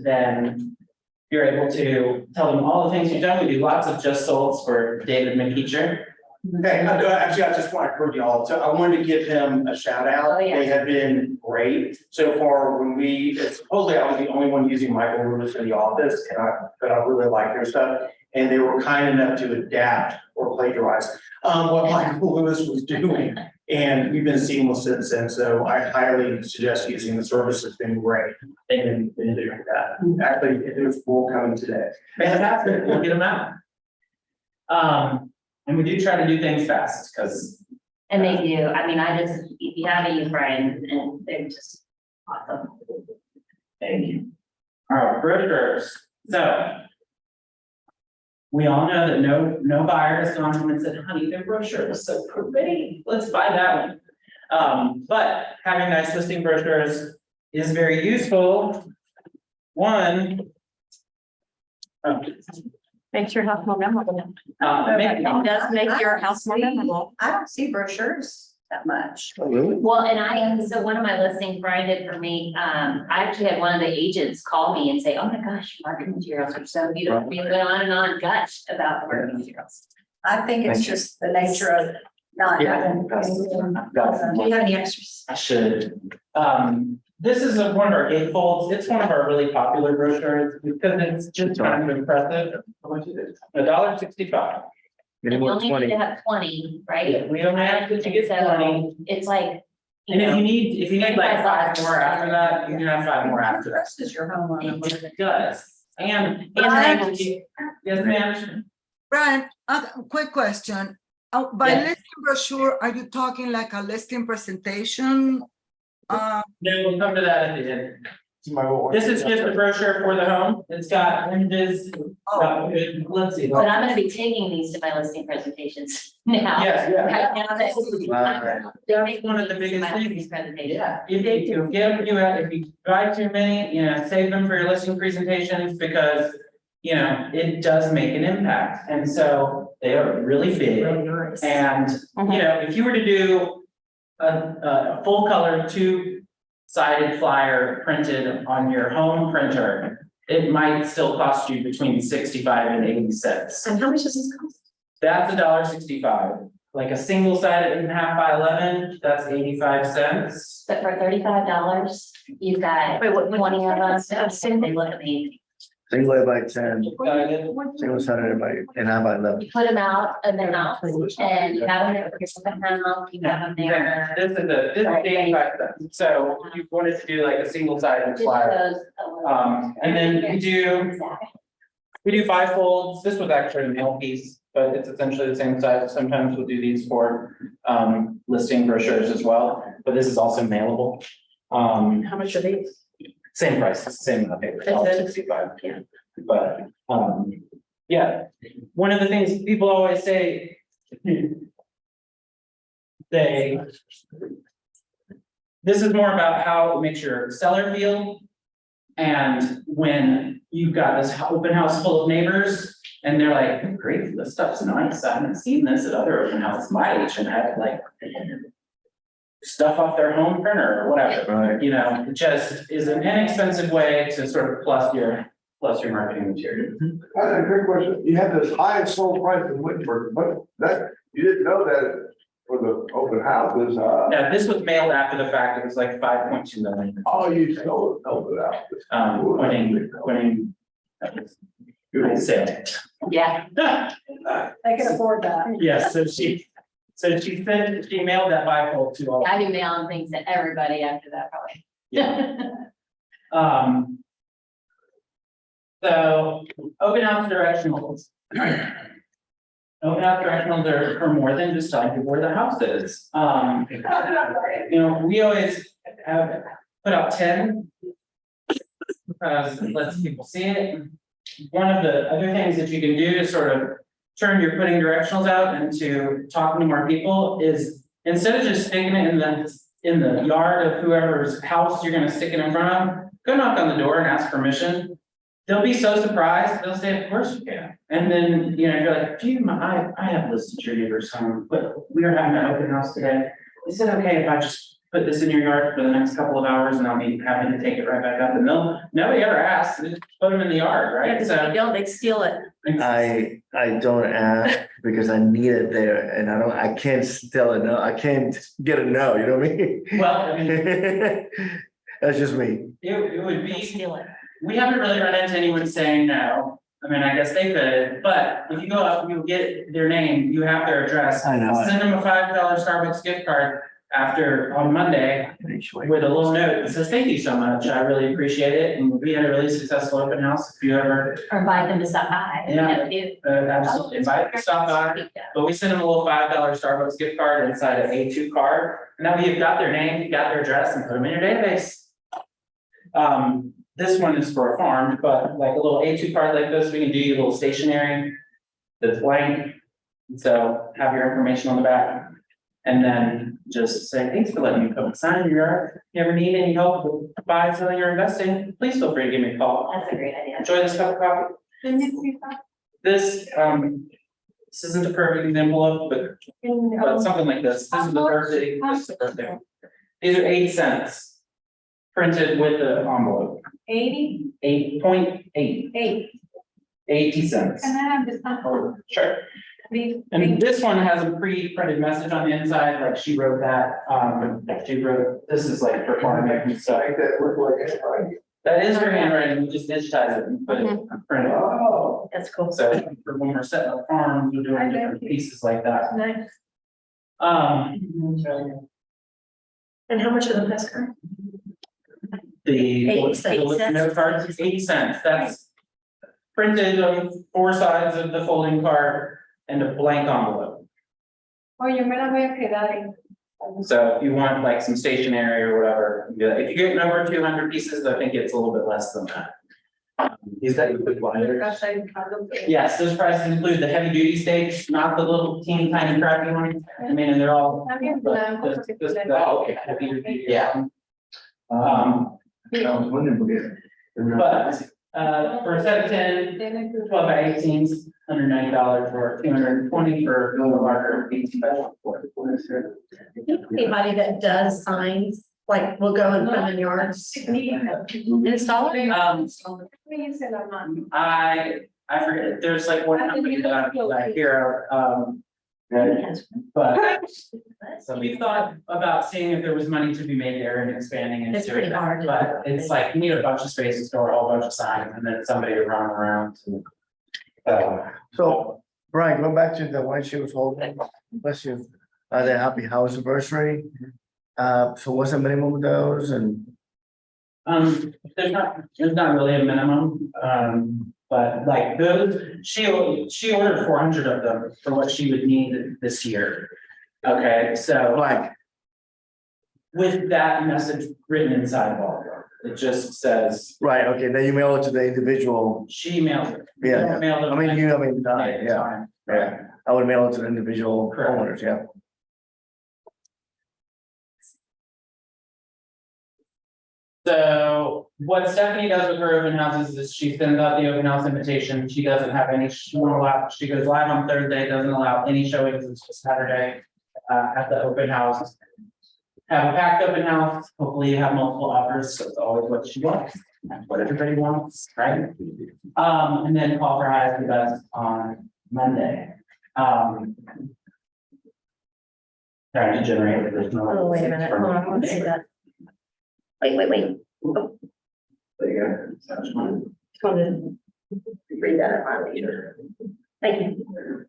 then you're able to tell them all the things you've done. We do lots of just solds for David McEacher. Okay, actually, I just want to encourage y'all, so I wanted to give him a shout out. Oh, yeah. They have been great so far when supposedly I was the only one using Michael Lewis in the office, but I really like their stuff. And they were kind enough to adapt or plagiarize, what Michael Lewis was doing. And we've been seamless since then, so I highly suggest using the service. It's been great. They've been doing that. Actually, there's more coming today. Fantastic, we'll get them out. And we do try to do things fast, because And they do, I mean, if you have any friends, and they're just awesome. thank you. All right, brochures, so. We all know that no buyer has gone home and said, honey, their brochure is so pretty, let's buy that one. But having nice listing brochures is very useful. One. Makes your house more memorable. It does make your house more memorable. I don't see brochures that much. Oh, really? Well, so one of my listings Brian did for me, I actually had one of the agents call me and say, oh my gosh, marketing materials are so beautiful. We went on and on gush about the marketing materials. I think it's just the nature of not having. Do you have any extras? I should. This is one of our gatefolds. It's one of our really popular brochures because it's just kind of impressive. How much is it? $1.65. You Minimum only need 20. to have 20, right? Yeah, we only have to get So 20. it's like, you And if know, you need like 5 more after that, you can have 5 more after that. This is your homeowner. It does. And. Brian? Yes, ma'am. Brian, quick question. By Yes. listing brochure, are you talking like a listing presentation? Then we'll come to that at the end. This is just a brochure for the home. It's got images. Let's see. but I'm gonna be taking these to my listing presentations now. Yes, Right now, That's one of the biggest my listing things. presentation. Yeah, if you buy too many, save them for your listing presentations because, it does make an impact. And so they are really big. nice. And, if you were to do a full color 2-sided flyer printed on your home printer, it might still cost you between 65 and 80 cents. And how much does this cost? That's $1.65. Like a single-sided 8.5 by 11, that's 85 cents. But for $35, you've got Wait, what- 20 of them. They look amazing. Single by 10, Excited? single sided by, and I by 11. You put them out in the house and you have them there for your house, you have them there. This is 85 cents. So if you wanted to do like a single-sided Just flyer. those a little- And then we do 5 folds. This was actually a mail piece, but it's essentially the same size. Sometimes we'll do these for listing brochures as well, but this is also mailable. How much are these? Same price, same amount of paper, $1.65. Yeah. But yeah, one of the things people always say. This is more about how it makes your seller feel. And when you've got this open house full of neighbors and they're like, "Oh, great, this stuff's nice. I haven't seen this at other open houses my age and had like stuff off their home printer or whatever." Right. It just is an inexpensive way to sort of plus your marketing material. I have a quick question. You have this highest sold price in Wittenberg, but you didn't know that for the open houses, Now, this was mailed after the fact. It was like 5.2 million. you sold it out. Winning. Good sale. Yeah. They can afford that. Yes, so she said she mailed that bifold to all. I do mailing things to everybody after that, probably. Yeah. So open house directionals. Open house directionals are for more than just telling people where the house is. We always have put out 10. Because it lets people see it. One of the other things that you can do to sort of turn your putting directionals out into talking to more people is instead of just sticking it in the yard of whoever's house you're gonna stick it in front of, go knock on the door and ask permission. They'll be so surprised, they'll say, "Of course you can." And then, you're like, "Gee, I have listed your neighbor's home, but we are having an open house today. Is it okay if I just put this in your yard for the next couple of hours and I'll be happy to take it right back up. And nobody ever asks, just put them in the yard, Yeah, right? because if you don't, they steal it. I don't ask because I need it there and I can't tell a no, I can't get a no, you know what I mean? Well, I mean, That's just me. it would They be, steal it. we haven't really run into anyone saying no. I mean, I guess they could, but if you go up, you get their name, you have their address. I know it. Send them a $5 Starbucks gift card on Monday with a little note that says, thank you so much. I really appreciate it. And we had a really successful open house. If you ever, Or invite them to stop by. Yeah. Absolutely invite them to stop by. But we send them a little $5 Starbucks gift card inside an A2 card. And that way you've got their name, you've got their address and put them in your database. This one is for a farm, but like a little A2 card like this, we can do you a little stationery that's blank. So have your information on the back. And then just say, thanks for letting me put a sign in your yard. If you ever need any help with buying, selling, or investing, please feel free to give me a call. That's a great idea. Enjoy this cup of coffee. This isn't a perfect example of, but something like this. This is the birthday. This is the birthday. These are 80 cents. Printed with the envelope, 80, 8.8, 80 cents. can I have this one? Sure. And this one has a pre-printed message on the inside, like she wrote that, this is like for farming, so. That is her handwriting, we just digitize it and put it, print it. Oh, that's cool. So for when we're setting up farms, we're doing different pieces like that. Nice. Um, And how much are the postcard? the 80 cents. note cards is 80 cents, that's printed on 4 sides of the folding card and a blank envelope. Oye, me la voy a quedar en. So if you want like some stationery or whatever, you do that. If you get over 200 pieces, I think it's a little bit less than that. Is that your good wire? Casa en Carlos. Yes, those prices include the heavy duty stakes, not the little teeny tiny crappy ones. I mean, and they're all. También but blanco, this- porque this- tiene- oh, okay, heavy duty, yeah. I was wondering because. But for a set of 10, 12 by 18s, $190 or $220 for a little larger 18 by 24. Anybody that does signs, like will go and put them in yards. Install it? Me hice la mano. I forget, there's like one company that I hear, but so we thought about seeing if there was money to be made there and expanding and It's doing pretty that. hard. But it's like, you need a bunch of space to store a whole bunch of signs and then somebody to run around to. So, Brian, going back to the one she was holding, bless you, the happy house anniversary. So what's the minimum of those and? There's not really a minimum, but like those, she ordered 400 of them for what she would need this year. Okay, so Blank. with that message written inside of all of them, it just says, Right, okay, then you mail it to the individual, she mailed it. yeah, Mailed it. I mean, Yeah, it's yeah, fine. yeah, I would mail it to the individual Correct. owners, yeah. So what Stephanie does with her open houses is she sends out the open house invitation. She doesn't have any, she won't allow, she goes live on Thursday, doesn't allow any showings until Saturday at the open house. Have a packed open house, hopefully you have multiple offers, so it's always what she wants, that's what everybody wants, right? And then call for highest and best on Monday. Trying to generate additional. Oh, wait a minute, hold on, I want to see that. Wait. Oh, There you go. just wanted to read that out loud later. Thank you.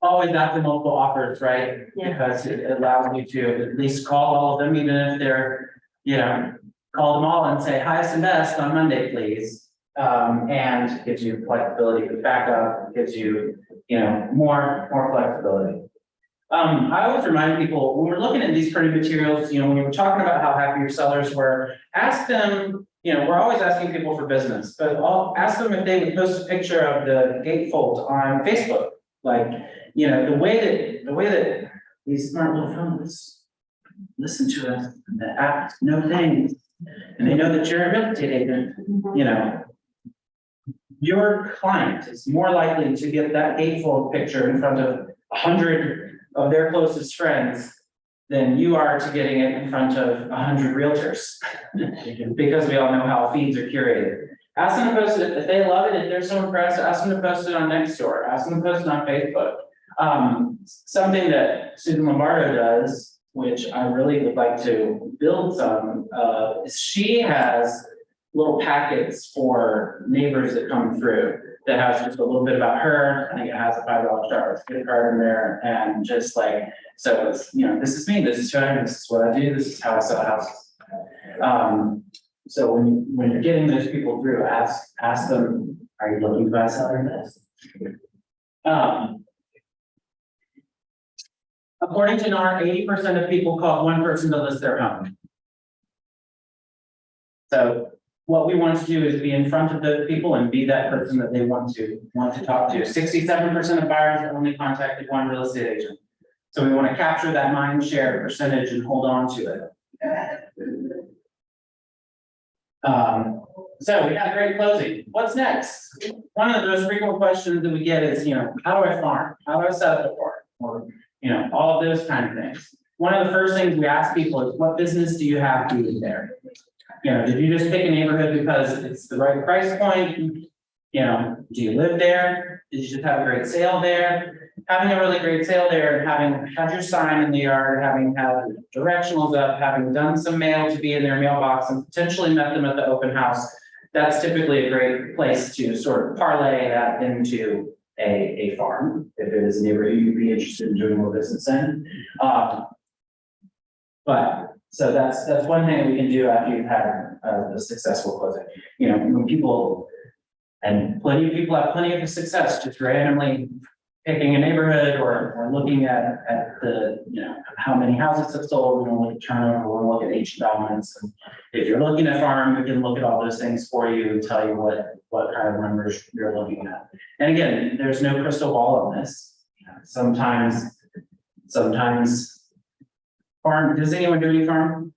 Always after multiple offers, right? Yeah. Because it allows you to at least call all of them, even if they're, call them all and say highest and best on Monday, please. And gives you flexibility with backup, gives you, more flexibility. I always remind people, when we're looking at these printed materials, when we were talking about how happy your sellers were, ask them, we're always asking people for business, but I'll ask them if they would post a picture of the gatefold on Facebook. Like, the way that these smart little phones listen to us, the app know things, and they know that you're a real estate agent, your client is more likely to get that gatefold picture in front of 100 of their closest friends than you are to getting it in front of 100 realtors. Because we all know how feeds are curated. Ask them to post it, if they love it, if they're so impressed, ask them to post it on Nextdoor, ask them to post it on Facebook. Something that Susan Lombardo does, which I really would like to build some, is she has little packets for neighbors that come through that has just a little bit about her. I think it has a $5 Starbucks gift card in there, and just like, so it's, you know, this is me, this is who I am, this is what I do, this is how I sell houses. So when you're getting those people through, ask them, are you looking to buy, sell, or invest? According to NAR, 80% of people call one person to list their home. So what we want to do is be in front of those people and be that person that they want to talk to. 67% of buyers only contacted one real estate agent. So we want to capture that mind share percentage and hold on to it. So we had a great closing. What's next? One of the most frequent questions that we get is, you know, how do I farm? How do I set up a farm? Or, you know, all of those kind of things. One of the first things we ask people is, what business do you have doing there? You know, did you just pick a neighborhood because it's the right price point? You know, do you live there? Did you just have a great sale there? Having a really great sale there and having had your sign in the yard, having had directionals up, having done some mail to be in their mailbox and potentially met them at the open house, that's typically a great place to sort of parlay that into a farm, if it is a neighborhood you'd be interested in doing more business in. But so that's one thing we can do after you've had a successful closing. You know, when people, and plenty of people have plenty of success just randomly picking a neighborhood or looking at the, you know, how many houses have sold, we're gonna look at turnover, we're gonna look at agent dominance. And if you're looking at farm, we can look at all those things for you and tell you what kind of numbers you're looking at. And again, there's no crystal ball on this. Sometimes farm, does anyone do any farm?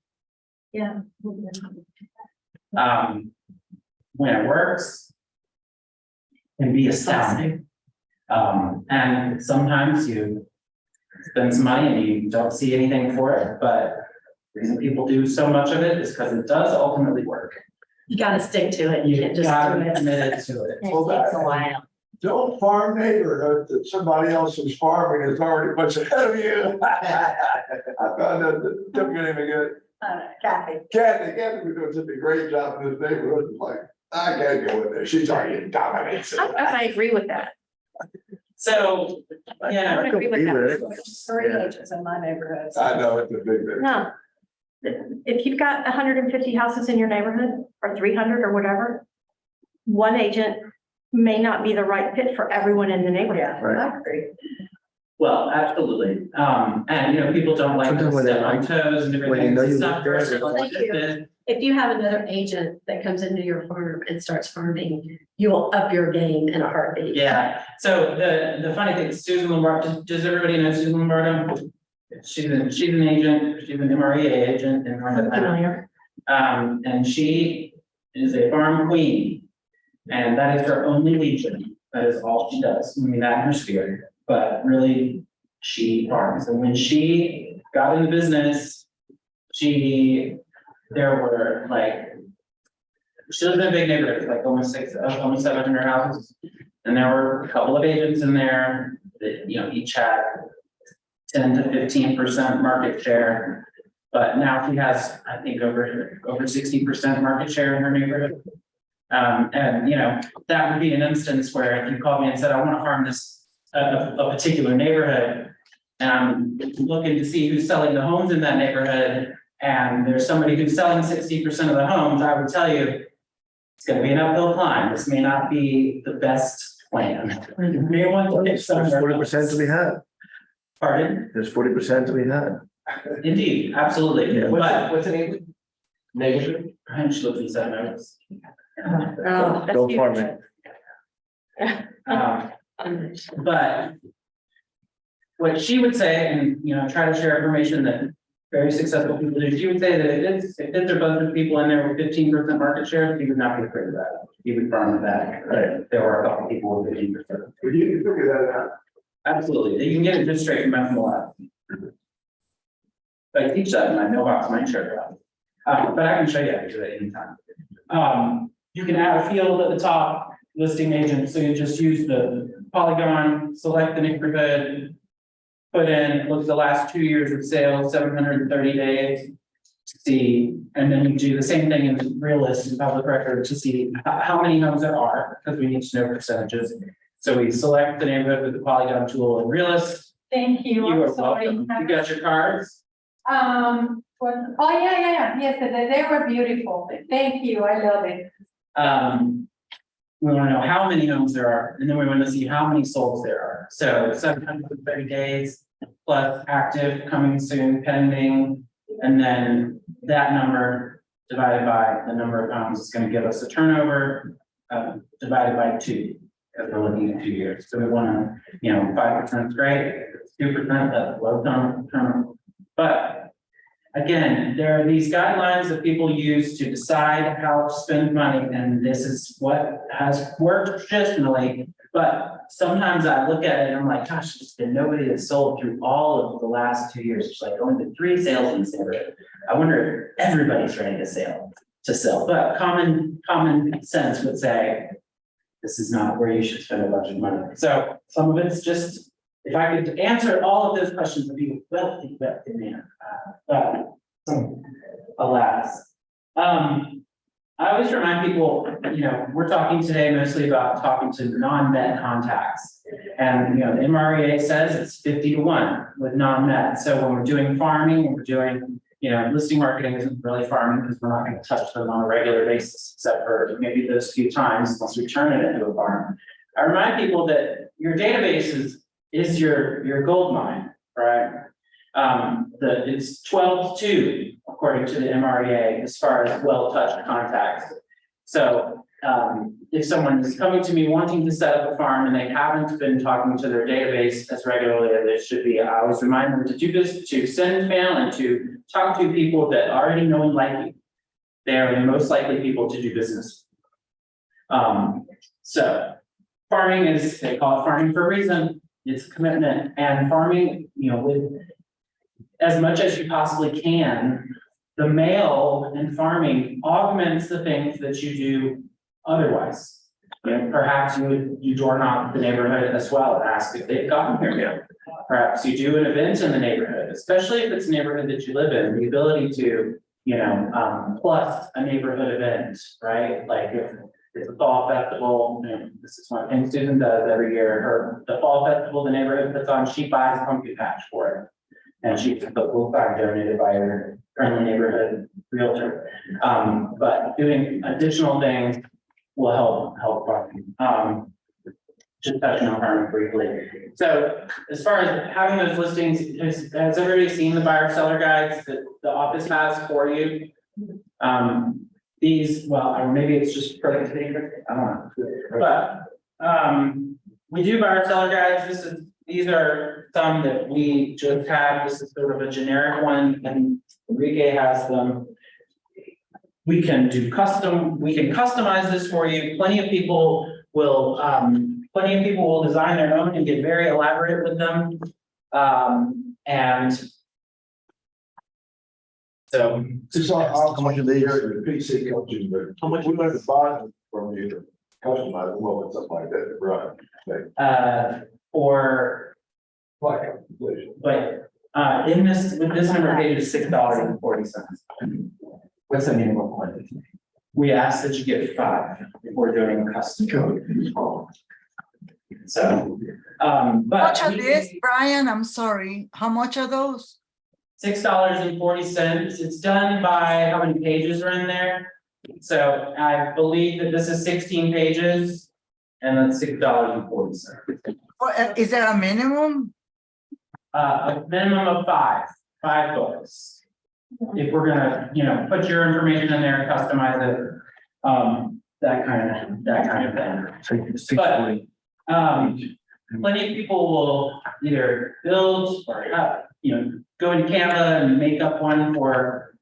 Yeah. When it works, can be astounding. And sometimes you spend some money and you don't see anything for it, but the reason people do so much of it is because it does ultimately work. You gotta stick to it. You can't just gotta do be it. committed to it. It takes a while. Don't farm neighborhood that somebody else is farming is already much ahead of you. I found that the typical name again. Kathy. Kathy was doing such a great job in this neighborhood. It's like, I can't go in there. She's already dominates. I agree with that. So, I yeah, would agree with that. There's 3 agents in my neighborhood. I know, it's a big difference. No. If you've got 150 houses in your neighborhood or 300 or whatever, one agent may not be the right fit for everyone in the neighborhood. Yeah, I agree. well, absolutely. And you know, people don't like to Sometimes when step they on like- toes and different when you things. know It's you not live there, personal. Thank you. It's- If you have another agent that comes into your farm and starts farming, you will up your game in a heartbeat. Yeah, so the funny thing, Susan Lombardo, does everybody know Susan Lombardo? She's an agent, she's an MREA agent in North Atlanta. Familiar. And she is a farm queen. And that is her only legion. That is all she does. I mean, that in her spirit, but really she farms. And when she got into business, there were like, she lived in a big neighborhood, like almost 700 houses. And there were a couple of agents in there that, you know, each had 10 to 15% market share. But now she has, I think, over 60% market share in her neighborhood. And you know, that would be an instance where if you called me and said, I want to farm this, a particular neighborhood. And I'm looking to see who's selling the homes in that neighborhood. And there's somebody who's selling 60% of the homes, I would tell you, it's gonna be an uphill climb. This may not be the best plan. You may want to pick There's somewhere 40% to be had. Pardon? There's 40% to be had. Indeed, absolutely, Yeah. but What's the name? Neighborhood? I'm just looking at Seven Oaks. Oh, Don't farm it. But what she would say, and you know, try to share information that very successful people do, she would say that if it's a bunch of people in there with 15% market share, he would not be afraid of that. He would farm with that. There were a couple people with 15%. Well, you can figure that out. Absolutely, you can get it just straight from FMLS. I teach that in my mailbox, my shirt. But I can show you how to do it anytime. You can add a field at the top, listing agent, so you just use the polygon, select the neighborhood. Put in, look at the last 2 years of sales, 730 days. To see, and then you do the same thing in Realist and Public Record to see how many homes there are, because we need to know percentages. So we select the neighborhood with the polygon tool in Realist. Thank you. You I'm are sorry. welcome. You got your cards? Oh, yeah, yes, they were beautiful. Thank you, I love it. We want to know how many homes there are, and then we want to see how many solds there are. So 730 days plus active, coming soon, pending, and then that number divided by the number of homes is going to give us a turnover divided by 2, because we're looking at 2 years. So we want to, 5% is great, 2% that's low turnover. But again, there are these guidelines that people use to decide how to spend money, and this is what has worked traditionally. But sometimes I look at it and I'm like, gosh, there's been nobody that's sold through all of the last 2 years. It's like only been 3 sales in this neighborhood. I wonder if everybody's ready to sell. But common sense would say this is not where you should spend a bunch of money. So some of it's just, if I could answer all of those questions, it'd be well think about demand. But alas. I always remind people, we're talking today mostly about talking to non-met contacts. And, the MREA says it's 50-1 with non-met. So when we're doing farming, when we're doing, listing marketing isn't really farming because we're not going to touch them on a regular basis, except for maybe those few times unless we turn it into a farm. I remind people that your database is your gold mine, right? It's 12-2 according to the MREA as far as well-touched contacts. So if someone is coming to me wanting to set up a farm and they haven't been talking to their database as regularly as they should be, I always remind them to do this, to send mail and to talk to people that already know and like you. They are the most likely people to do business. So farming is, they call it farming for a reason. It's a commitment, and farming, with as much as you possibly can, the mail and farming augments the things that you do otherwise. Perhaps you door knock the neighborhood as well and ask if they've gotten their mail. Perhaps you do an event in the neighborhood, especially if it's a neighborhood that you live in, the ability to, plus a neighborhood event, right? Like if it's a fall festival, this is one thing Susan does every year, the fall festival, the neighborhood puts on, she buys a pumpkin patch for it. And she took the full time donated by her friendly neighborhood realtor. But doing additional things will help farming. Just touching on farming briefly. So as far as having those listings, has everybody seen the buyer seller guides that the office has for you? These, or maybe it's just productivity, I don't know. But we do buyer seller guides. These are some that we just had. This is sort of a generic one, and Enrique has them. We can customize this for you. Plenty of people will design their own and get very elaborate with them. And so It's how much of these the PC coaching, but how much we learn to buy from you to customize them, well, something like that, right? for Like, but with this number page is $6.40. What's the minimum quantity? We ask that you get 5 if we're doing custom code. So, but. How much are this, Brian? I'm sorry. How much are those? $6.40. It's done by how many pages are in there? So I believe that this is 16 pages and that's $6.40. Is there a minimum? A minimum of 5 books. If we're gonna, put your information in there and customize it, that kind of thing. But plenty of people will either build or go into Canva and make up one for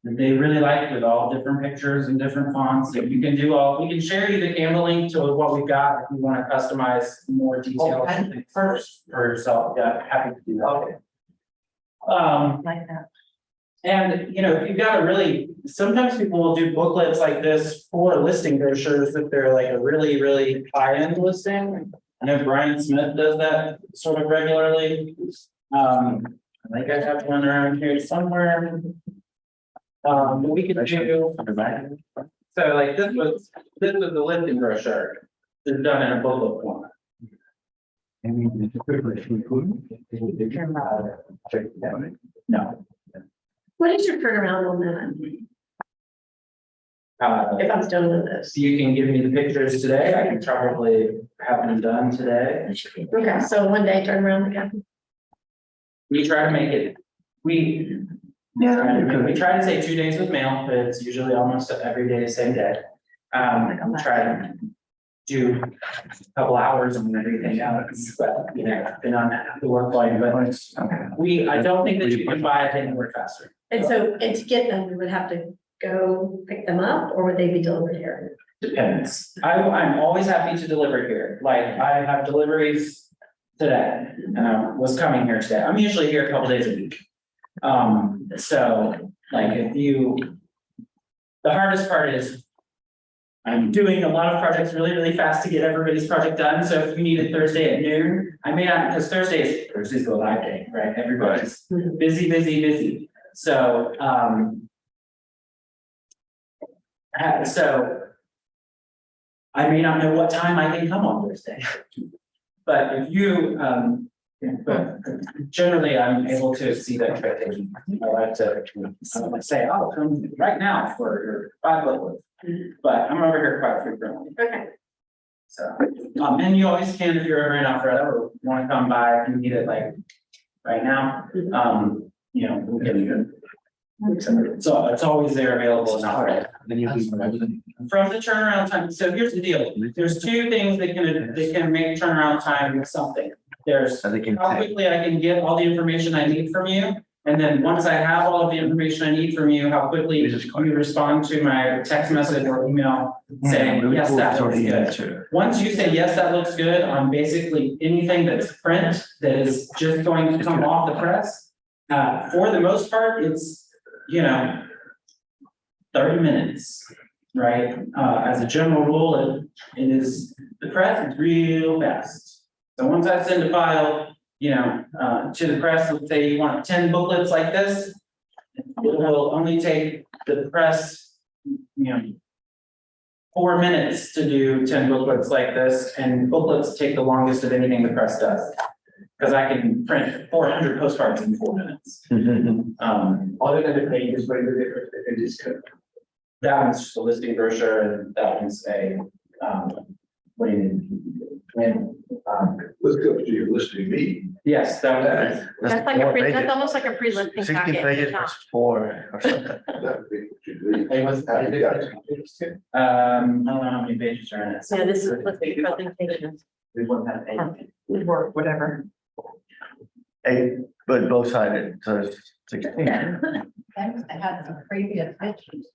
that they really like with all different pictures and different fonts. If you can do all, we can share you the Canva link to what we've got if you want to customize more details first for yourself. Yeah, happy to do that. Like that. And, you know, if you've got a really, sometimes people will do booklets like this for listing brochures if they're like a really, really high-end listing. I know Brian Smith does that sort of regularly. I think I have one around here somewhere. But we could do, so like this was the listing brochure. It's done in a booklet form. No. What is your turnaround on that? If I'm done with this? So you can give me the pictures today. I can probably have them done today. Okay, so one day turnaround again. We try to make it, we try to say 2 days with mail, but it's usually almost every day, same day. I'm trying to do a couple hours and everything else, but you know, been on the work line, but I don't think that you can buy it anywhere faster. And so, and to get them, we would have to go pick them up, or would they be delivered here? Depends. I'm always happy to deliver here. Like I have deliveries today, and I was coming here today. I'm usually here a couple days a week. So like the hardest part is I'm doing a lot of projects really, really fast to get everybody's project done. So if you need it Thursday at noon, I may not, because Thursday's go live day, right? Everybody's busy, busy, busy. So, so I may not know what time I can come on Thursday. But if you, but generally I'm able to exceed expectations. I like to say, oh, come right now for your 5 booklets. But I'm over here quite frequently. Okay. So, and you always can if you're ever in Alpharetta or want to come by if you need it like right now. You know, we can. So it's always there available in Alpharetta. From the turnaround time, so here's the deal, there's 2 things that can make turnaround time something. There's how quickly I can get all the information I need from you. And then once I have all of the information I need from you, how quickly you respond to my text message or email saying, yes, that looks good. Once you say, yes, that looks good on basically anything that's print that is just going to come off the press. For the most part, it's, you know, 30 minutes, right? As a general rule, it is, the press is real fast. So once I send a file, you know, to the press, let's say you want 10 booklets like this, it will only take the press, you know, 4 minutes to do 10 booklets like this, and booklets take the longest of anything the press does. Because I can print 400 postcards in 4 minutes. Other than the pages, what is the difference between these 2? That one's just a listing brochure, and that one's a, what do you mean? Let's go to your listing meeting. Yes, that was. That's like that's almost like a pre-listing 16 packet. pages versus 4 or something. That would be what you do. It was, How do you got it? I don't know how many pages are in it. Yeah, this is listing presentation. We won't have any. Work, whatever. 8, but both sided, so it's 16. I had some previous pictures.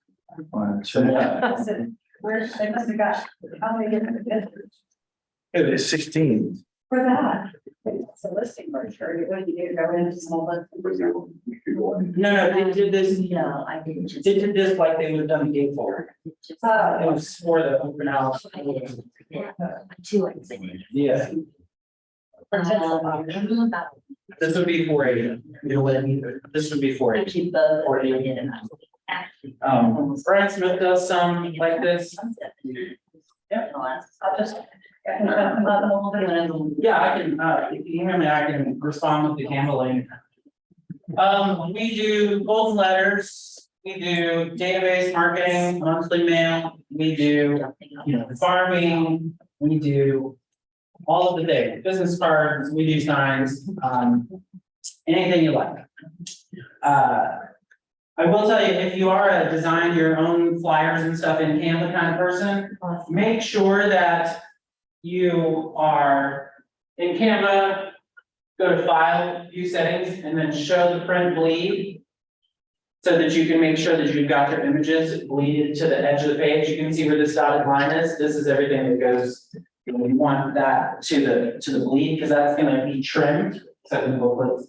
1, 2. So, where's, they must have got, how many different pictures It is 16. for that? It's a listing brochure, you wouldn't need to go into small listing. No, they did this, No, I didn't. they did this like they would have done the game for. It was for the open house. 2, I think. Yeah, this would be 480. This would be 480. Actually, both. I did, and I was actually. Brian Smith does some like this. Yeah. I'll just. Yeah, I can, if you email me, I can respond with the Canva link. We do golden letters, we do database marketing, monthly mail, we do, you know, farming, we do all of the things, business cards, we do signs, anything you like. I will tell you, if you are a design your own flyers and stuff in Canva kind of person, make sure that you are in Canva, go to File, View Settings, and then Show the Print Bleed. so that you can make sure that you've got your images bleeded to the edge of the page. You can see where this dotted line is. This is everything that goes. You want that to the bleed, because that's gonna be trimmed, except in the booklets.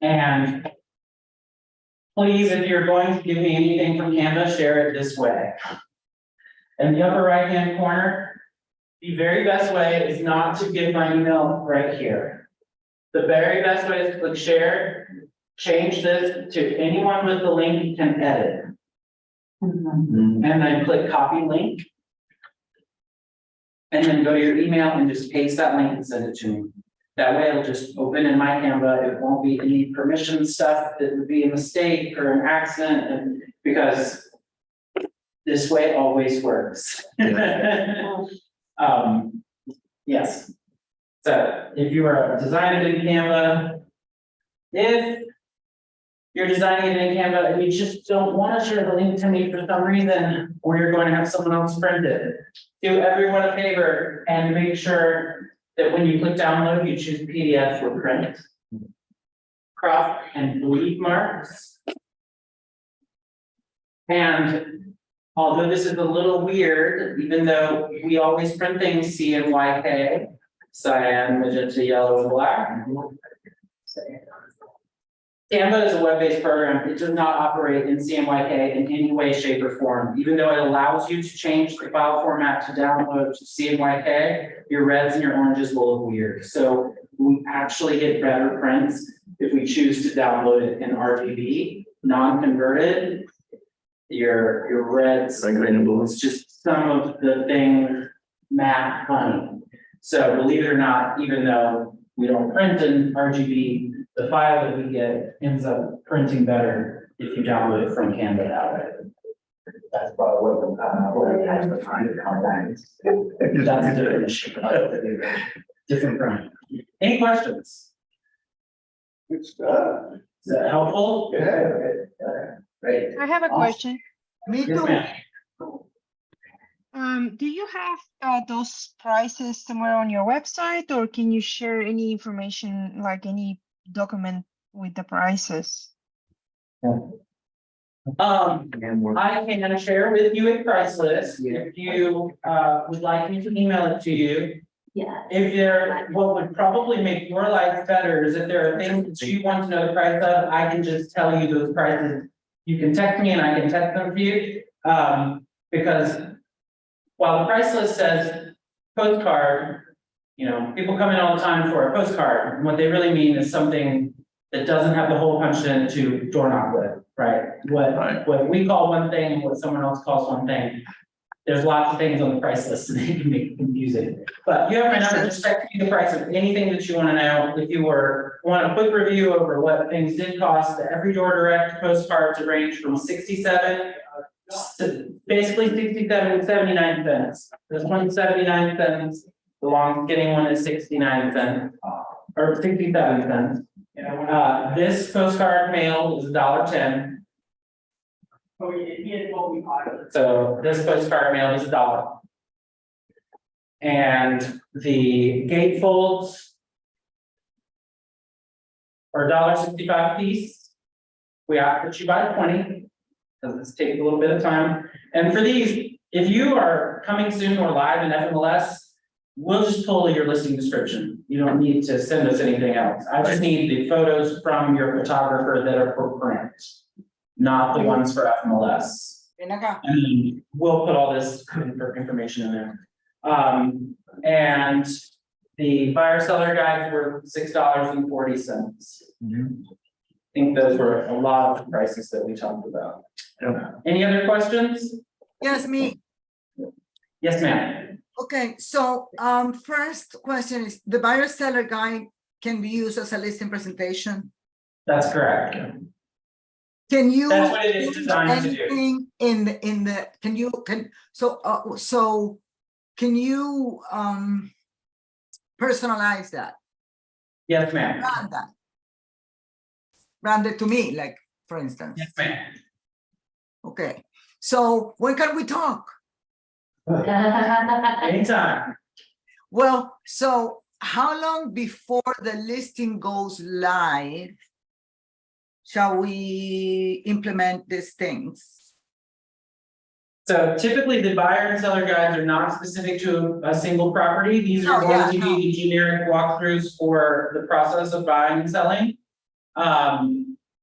And please, if you're going to give me anything from Canva, share it this way. In the upper right-hand corner, the very best way is not to give my email right here. The very best way is to click share, change this to anyone with the link you can edit. And then click copy link. And then go to your email and just paste that link and send it to me. That way it'll just open in my Canva. It won't be any permission stuff that would be a mistake or an accident, and because this way always works. Yes. So if you are designing in Canva, if you're designing it in Canva and you just don't want to share the link to me for some reason, or you're going to have someone else print it, do everyone a favor and make sure that when you click download, you choose PDF for print. Crop and bleed marks. And although this is a little weird, even though we always print things CMYK, cyan, magenta, yellow, and black. Canva is a web-based program. It does not operate in CMYK in any way, shape, or form. Even though it allows you to change the file format to download to CMYK, your reds and your oranges will look weird. So we actually get better prints if we choose to download it in RGB, non-converted. Your reds, it's just some of the things matte funny. So believe it or not, even though we don't print in RGB, the file that we get ends up printing better if you download it from Canva that way. That's probably what it has to find it online. That's a different issue. Different print. Any questions? Good stuff. Is that helpful? Yeah. Great. I have a question. Me Yes, too. ma'am. Do you have those prices somewhere on your website, or can you share any information, like any document with the prices? I can share with you a price list if you would like me to email it to you. Yeah. If there, what would probably make your life better is if there are things that you want to know the price of, I can just tell you those prices. You can text me and I can text them for you. Because while the price list says postcard, you know, people come in all the time for a postcard, and what they really mean is something that doesn't have the hole punched in to door knock with, right? What we call one thing and what someone else calls one thing. There's lots of things on the price list and it can make it confusing. But you have my number, just text me the price of anything that you want to know. If you want a quick review over what things did cost, the Every Door Direct postcards range from 67 to basically 67 to 79 cents. This one's 79 cents. The long skinny one is 69 cents or 67 cents. This postcard mail is $1.10. So this postcard mail is $1. And the gatefolds are $1.65 a piece. We ask that you buy 20, because this takes a little bit of time. And for these, if you are coming soon or live in FMLS, we'll just pull your listing description. You don't need to send us anything else. I just need the photos from your photographer that are for print, not the ones for FMLS. And we'll put all this information in there. And the buyer seller guides were $6.40. I think those were a lot of the prices that we talked about. Any other questions? Yes, me. Yes, ma'am. Okay, so first question is, the buyer seller guide can be used as a listing presentation? That's correct. Can you? That's what it is change designed to do. anything in the, can you personalize that, Yes, ma'am. brand that? Brand it to me, like, for instance. Yes, ma'am. Okay, so when can we talk? Anytime. Well, so how long before the listing goes live shall we implement these things? So typically, the buyer and seller guides are not specific to a single property. These are Oh, going yeah, to be the generic walkthroughs for the process of buying and selling.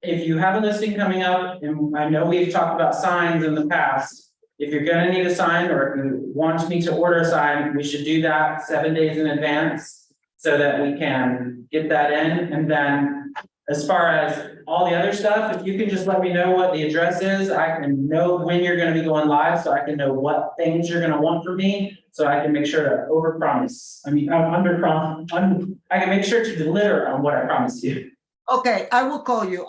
If you have a listing coming up, and I know we've talked about signs in the past. If you're gonna need a sign, or if you want me to order a sign, we should do that 7 days in advance. So that we can get that in, and then as far as all the other stuff, if you can just let me know what the address is, I can know when you're gonna be going live, so I can know what things you're gonna want from me. So I can make sure to overpromise, I mean, I can make sure to deliver on what I promised you. Okay, I will call you,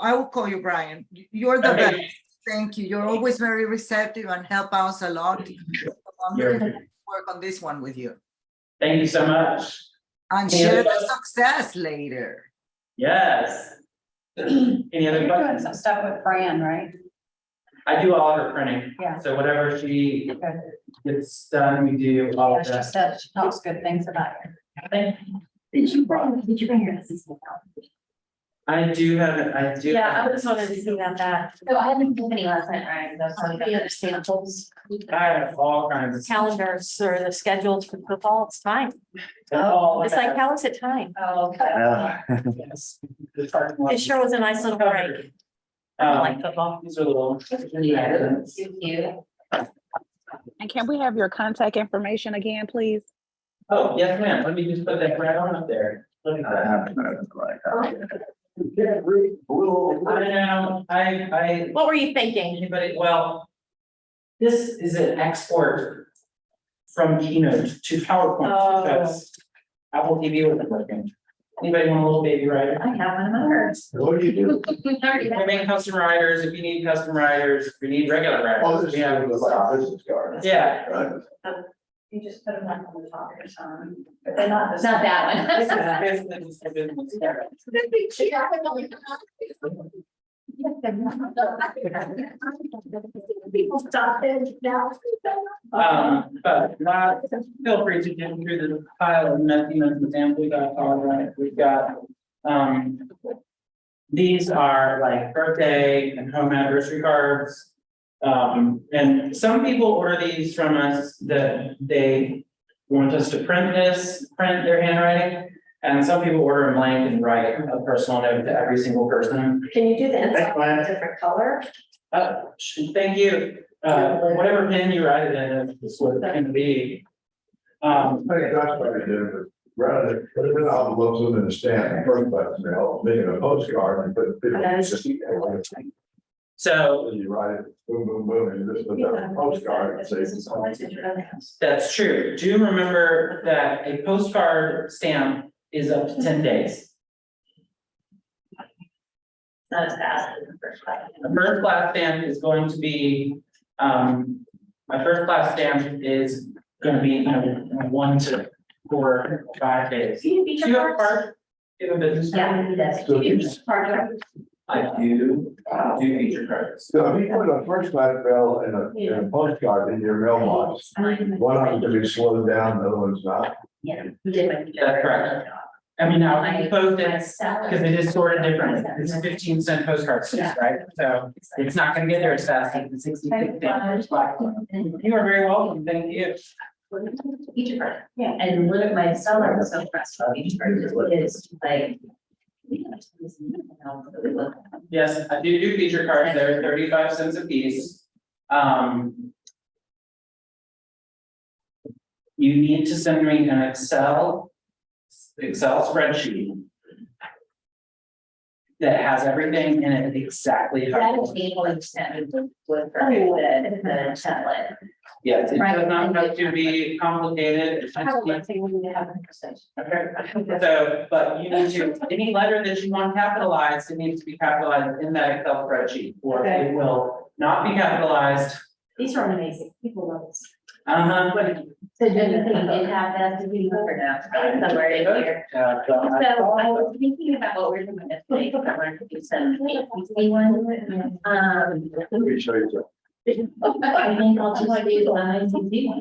Brian. You're the Okay. best. Thank you. You're always very receptive and help us a lot. I'm You're- looking to work on this one with you Thank you so much. and Any share other the success later. Yes. Any other You're doing questions? some stuff with Fran, right? I do all of her printing. Yeah. So whatever she Good. gets done, we do all Yeah, of she that. said, she talks good things about you. Did you bring your assistant out? I do have it, I do. Yeah, I just wanted to see about that. So I had an epiphany last night, right? The other samples, I have all kinds of. calendars or the schedules for football, it's fine. All It's like, how is it time? Oh, okay. Yeah. Yes. The parking lot. It sure was a nice little break. I don't like football. These are little. Yeah, thank you. And can we have your contact information again, please? Oh, yes, ma'am, let me just put that right on up there. Look at that. I know, I, What were you thinking? anybody, well. This is an export from Keynote to PowerPoint Oh. because Apple TV wasn't working. Anybody want a little baby writer? I have one of ours. What do you do? We make custom writers, if you need custom writers, if you need regular Oh, writers, this we is have. like a business card. Yeah, Right. You just put them up on the top of your sign. But they're not. It's not that one. This is a business card. People stop it now. But not, feel free to get through the pile of messy examples we got, all right, we've got, these are like birthday and home anniversary cards. And some people order these from us that they want us to print their handwriting. And some people order them blank and write a personal note to every single person. Can you do the Thanks, inside Glenn. in a different color? Thank you. Whatever pen you write it in is what it's gonna be. I think that's what we do, but rather than put it out the looks in the stamp, the first place, you know, making a postcard and put. So You write it, boom, boom, boom, and you just put that on a postcard and say. that's true. Do remember that a postcard stamp is up to 10 days. Not as fast as the first class. The first class stamp is going to be, my first class stamp is gonna be 1 to 4, 5 days. Do you Do feature you have a cards? card? Do you have a business card? Yeah, he does. So Do you you- feature cards? I do feature cards. So if you put a first class bill in a postcard in your mailbox, one of them can be slowed down, the other one's not. Yeah. he did my feature That's cards. correct. I mean, now, My- you post my it, seller- because it is sort of different, it's 15-cent postcard stamp, right? So it's not gonna get there as fast as the 66 stamp. You are very welcome, thank you. Feature card, yeah, and look at my seller was so impressed with feature cards, it is like. Yes, I do feature cards, they're 35 cents a piece. You need to send me an Excel spreadsheet that has everything in it exactly how. That is able to send with the template. Yes, it does not have to be complicated. It's I have just- one thing we need to have a conversation. Okay, so, but you need to, any letter that you want capitalized, it needs to be capitalized in that Excel spreadsheet, or it will not be capitalized. These are amazing, people love this. So do you think you did have that to be over now? Somewhere in here. So I was thinking about what we're doing this week, I wanted to do some HPC one. Let me show you. I think I'll just do the ICC.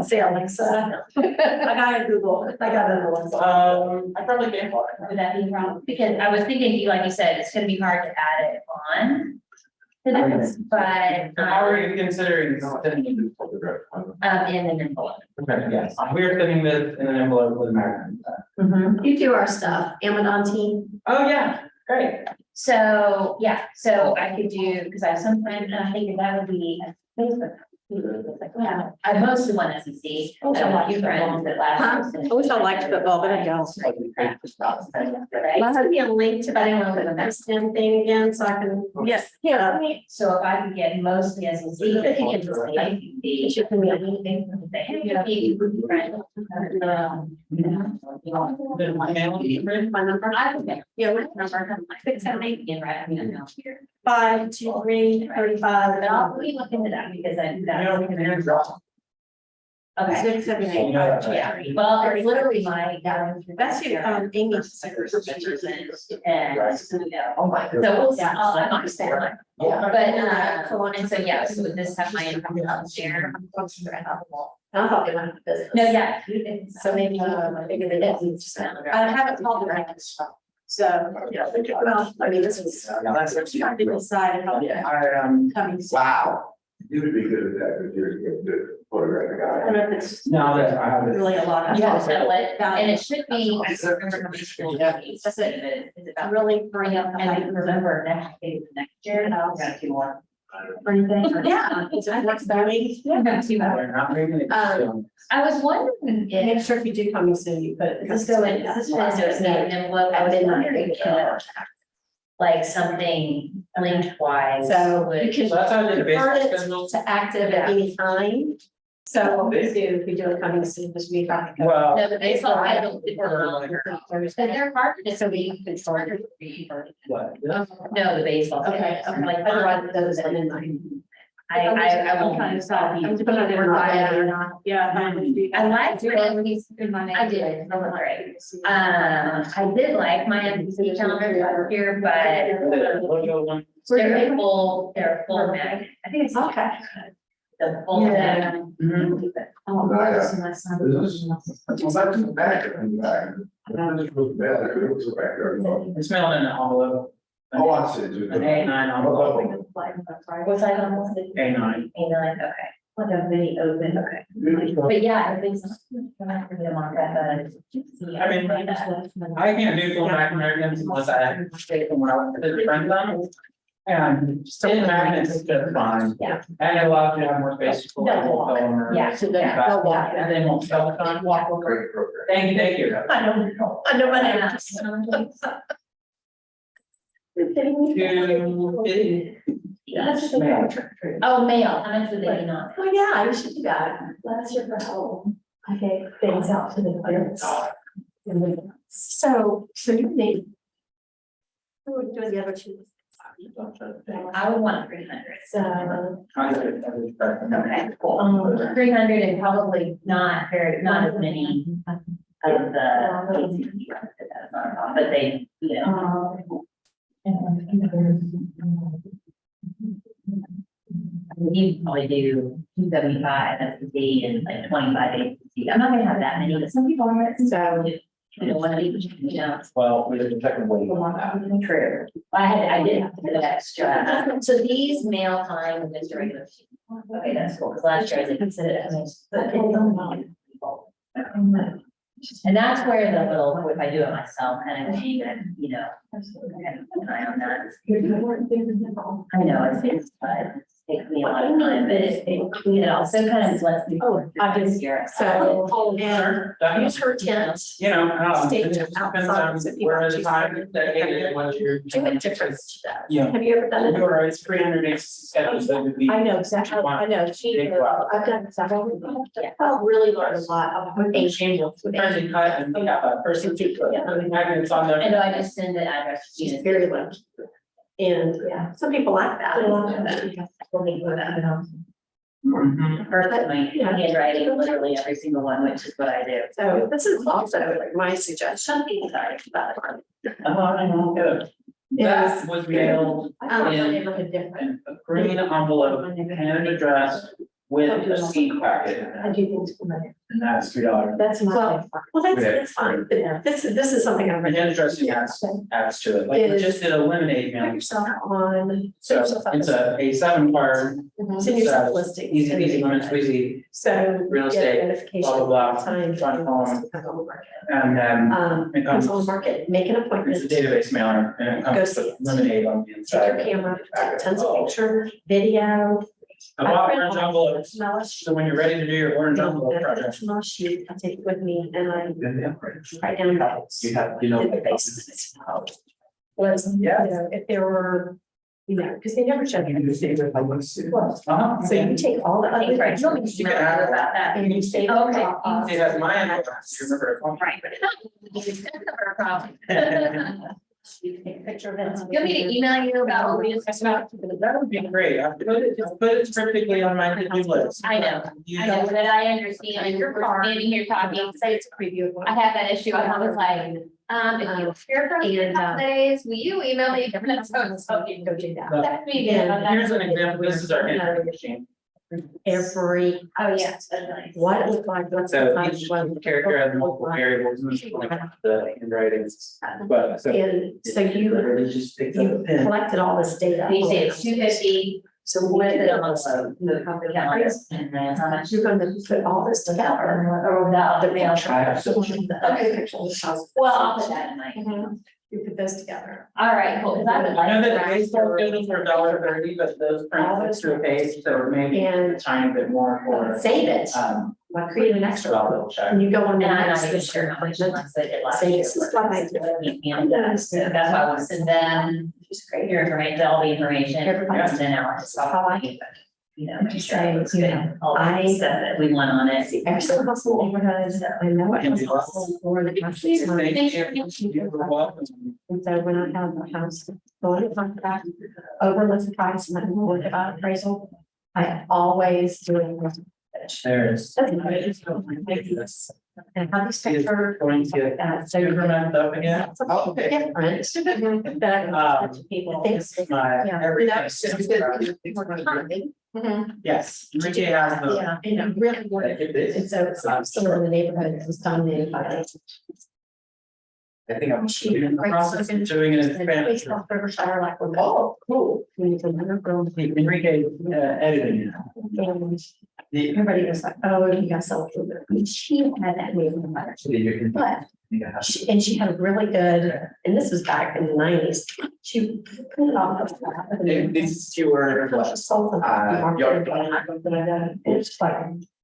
Say Alexa. I got a Google, I got another one. I probably can. Would that be a problem? Because I was thinking, like you said, it's gonna be hard to add it on. To this, but, How are you considering sending it? in an envelope. Okay, yes, we're sending this in an envelope with American. You do our stuff, Amazon team. Oh, yeah, great. So, yeah, so I could do, because I sometimes, I think that would be a Facebook. Yeah, I mostly want SEC. I don't want you friends that last. I wish I liked football, but I don't. Right? Send me a link to that Amazon thing again, so I can. Yes. Yeah. So if I could get mostly SEC. If you can just say, It should be anything. my number. I would make. Yeah, what number? 678. Yeah, right, I mean, I know. 523 35. But I'll we look into that because I. Okay. 678. Yeah, well, it's literally my. That's who, Amy's. And, Oh my. so we'll, I'm not saying, Yeah. but, and so, yeah, so would this have my income share? I thought they went to business. No, yeah. So maybe, figure it out. I haven't called the right. So, yeah, well, I mean, this was. Trying to decide how. Coming. soon. Wow. You would be good at that, because you're a good photographic I guy. don't know if it's No, that I have it. really a lot. of- Yeah, so and it should be. I don't remember how many schools it is. Is it about Really bring up. And I remember next year, and I'll got two more. Or anything. Yeah. It's works that way. Yeah, got two more. We're not moving it. I was wondering if. Make sure if you do coming soon, you put. Does this go in, does this go in an envelope? I was wondering if, like something lengthwise. So you would- can So that's how I did the convert basic it schedule. to active at any time. So what we do, if we do a coming soon, this week. Well. No, the baseball, I don't. But they're hard to So we control. What? No, the baseball. Okay, Like, otherwise those are in mind. I won't. I'm putting it in my. Yeah. I liked it. I did, that was great. I did like my NBC calendar last year, but Logo one. they're full mag. I think it's. Okay. The full mag. Oh, This is, well, that's in the back, in the back. This was bad, it was back there. It's mailed in an envelope. Oh, I see. dude. An A9 envelope. Was I on the? A9. A9, okay. Like a mini open, okay. But yeah, I think so. I'm not gonna get them on that, but. I mean, I can't do full back Americans unless I have to take them when I went to the friend zone. And in magnets is just fine. Yeah. And it allows you to have more space. to pull out No. the film or- Yeah, so then But- they'll walk. And they won't spell the time. Great program. Thank you. I know, I know my name. Oh, mail, how much would they be not? Oh, yeah, you should do that. Last year for home, I gave things out to the parents. So you need. Who would do the other two? I would want 300. So, Okay, cool. 300 and probably not as many of the. But they, you know. You probably do 275 SPC and like 25 ACC. I'm not gonna have that many, but some people are, so. You know, one of these, you know. Well, we didn't check the weight. True. I did have to do extra. So these mail time and just regular. Okay, that's cool, because last year I didn't consider it. And that's where the little, if I do it myself, kind of, you know. I have an eye on that. I know, it's, it takes me a lot of time, but it also kind of lets me. Oh, I just- Here. so, and use her tent. You know, it Stage just depends outside, on so people where the choose time to- is dedicated, what you're. Do it different. Yeah. Have you ever done it? Or it's 300 ACC schedules that would be. I know exactly, I know, I've done several, I've really learned a lot of Asian. Person cut and we have a person to put magnets on I there. know, I just send the address to you. Very well. And, yeah, some people like that. Mhm. First, my handwriting, literally every single one, which is what I do. So this is also like my suggestion, about it. I know, good. That was mailed My in neighborhood different. a green envelope, hand addressed with a seed packet, I do things for money. and that's $3. That's not. Well, that's fine, but this is something I'm. The hand addressing adds to it, like we just did a lemonade Put mail. yourself on. So it's a 7-card, Send yourself listings. easy peasy, lemon squeezy, So. real get estate, notification blah, blah, blah, Time. front home. Home market. and then it Comes comes, on market, make an it's appointment. a database mailer, and it Go comes see with it. lemonade on the Take inside. your camera, take tons of pictures, video. I bought orange envelopes, Smell it. so when you're ready to do your orange envelope project. Small sheet, I take it with me and I write down notes. You have, you know. In the basements. Was, you know, if there were, you know, because they never showed you. Uh-huh. So you take all the other. Right, you want me to email you about that? And you save. Okay. It has my address, you remember it. Right. Never a problem. You can take a picture of it. You want me to email you about what we discussed about? That would be great, I put it cryptically on my to-do list. I know, that I understand, you're standing here talking, Say it's a preview of what. I have that issue, I was like, if you hear from me in a couple days, will you email me? So You can go do that. that's me. Here's an example, this is our handwriting machine. Every, Oh, yes, that's nice. what it looked like, what's. So each character has multiple variables, and it's like the handwriting, but so. And so you, Literally just picked up a you pen. collected all this data. You say it's 250. So what Put it it on was, the the and then how much? you're gonna put all this together. Or the other mail. I have so much. Okay, picture of the house. Well, I'll put that in my. Mhm. You put those together. All right, cool. 'Cause I would I know like that to- baseball fields are $1.30, but those print to a page, so maybe a And tiny bit more for. save it, like create an So extra. I'll double check. And you go on And the I'm next. not even sure how much once they did last Say, year. this is what I do. So that's why I want to send them Just great. your information, all the information, Everybody. and then I'll just. How I do You know, Just just say, say, you know, all the stuff that we want on it. See, every single possible neighborhood, I know it has possible for the country. Thank you. You're welcome. And so when I have a house, going to contract, overlook the price, and I'm worried about appraisal, I always do it. There's. That's and how these pictures. Going to. So you're Super gonna. messed up again. Oh, okay. Different. That people think. This is my Yeah. everything. Mhm. Yes, Enrique has the. Yeah, and it really worked. And so it's still in the neighborhood, it was dominated by. I think I'm She- in the process of doing it in Spanish. Baseball Riverside, like, oh, cool. When you can never go. Enrique editing. And The. everybody was like, oh, you got so. She had that neighborhood. But and she had a really good, and this was back in the 90s. She put it on her. These two were. Yard. It's just like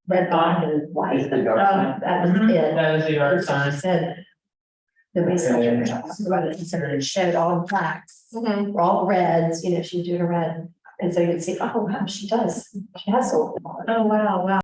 red, black and white. That was it. That is the yard And so sign. she said. The research about it, and so it showed all the blacks, or all the reds, you know, she was doing a red. And so you'd see, oh, wow, she does, she has. Oh, wow, wow.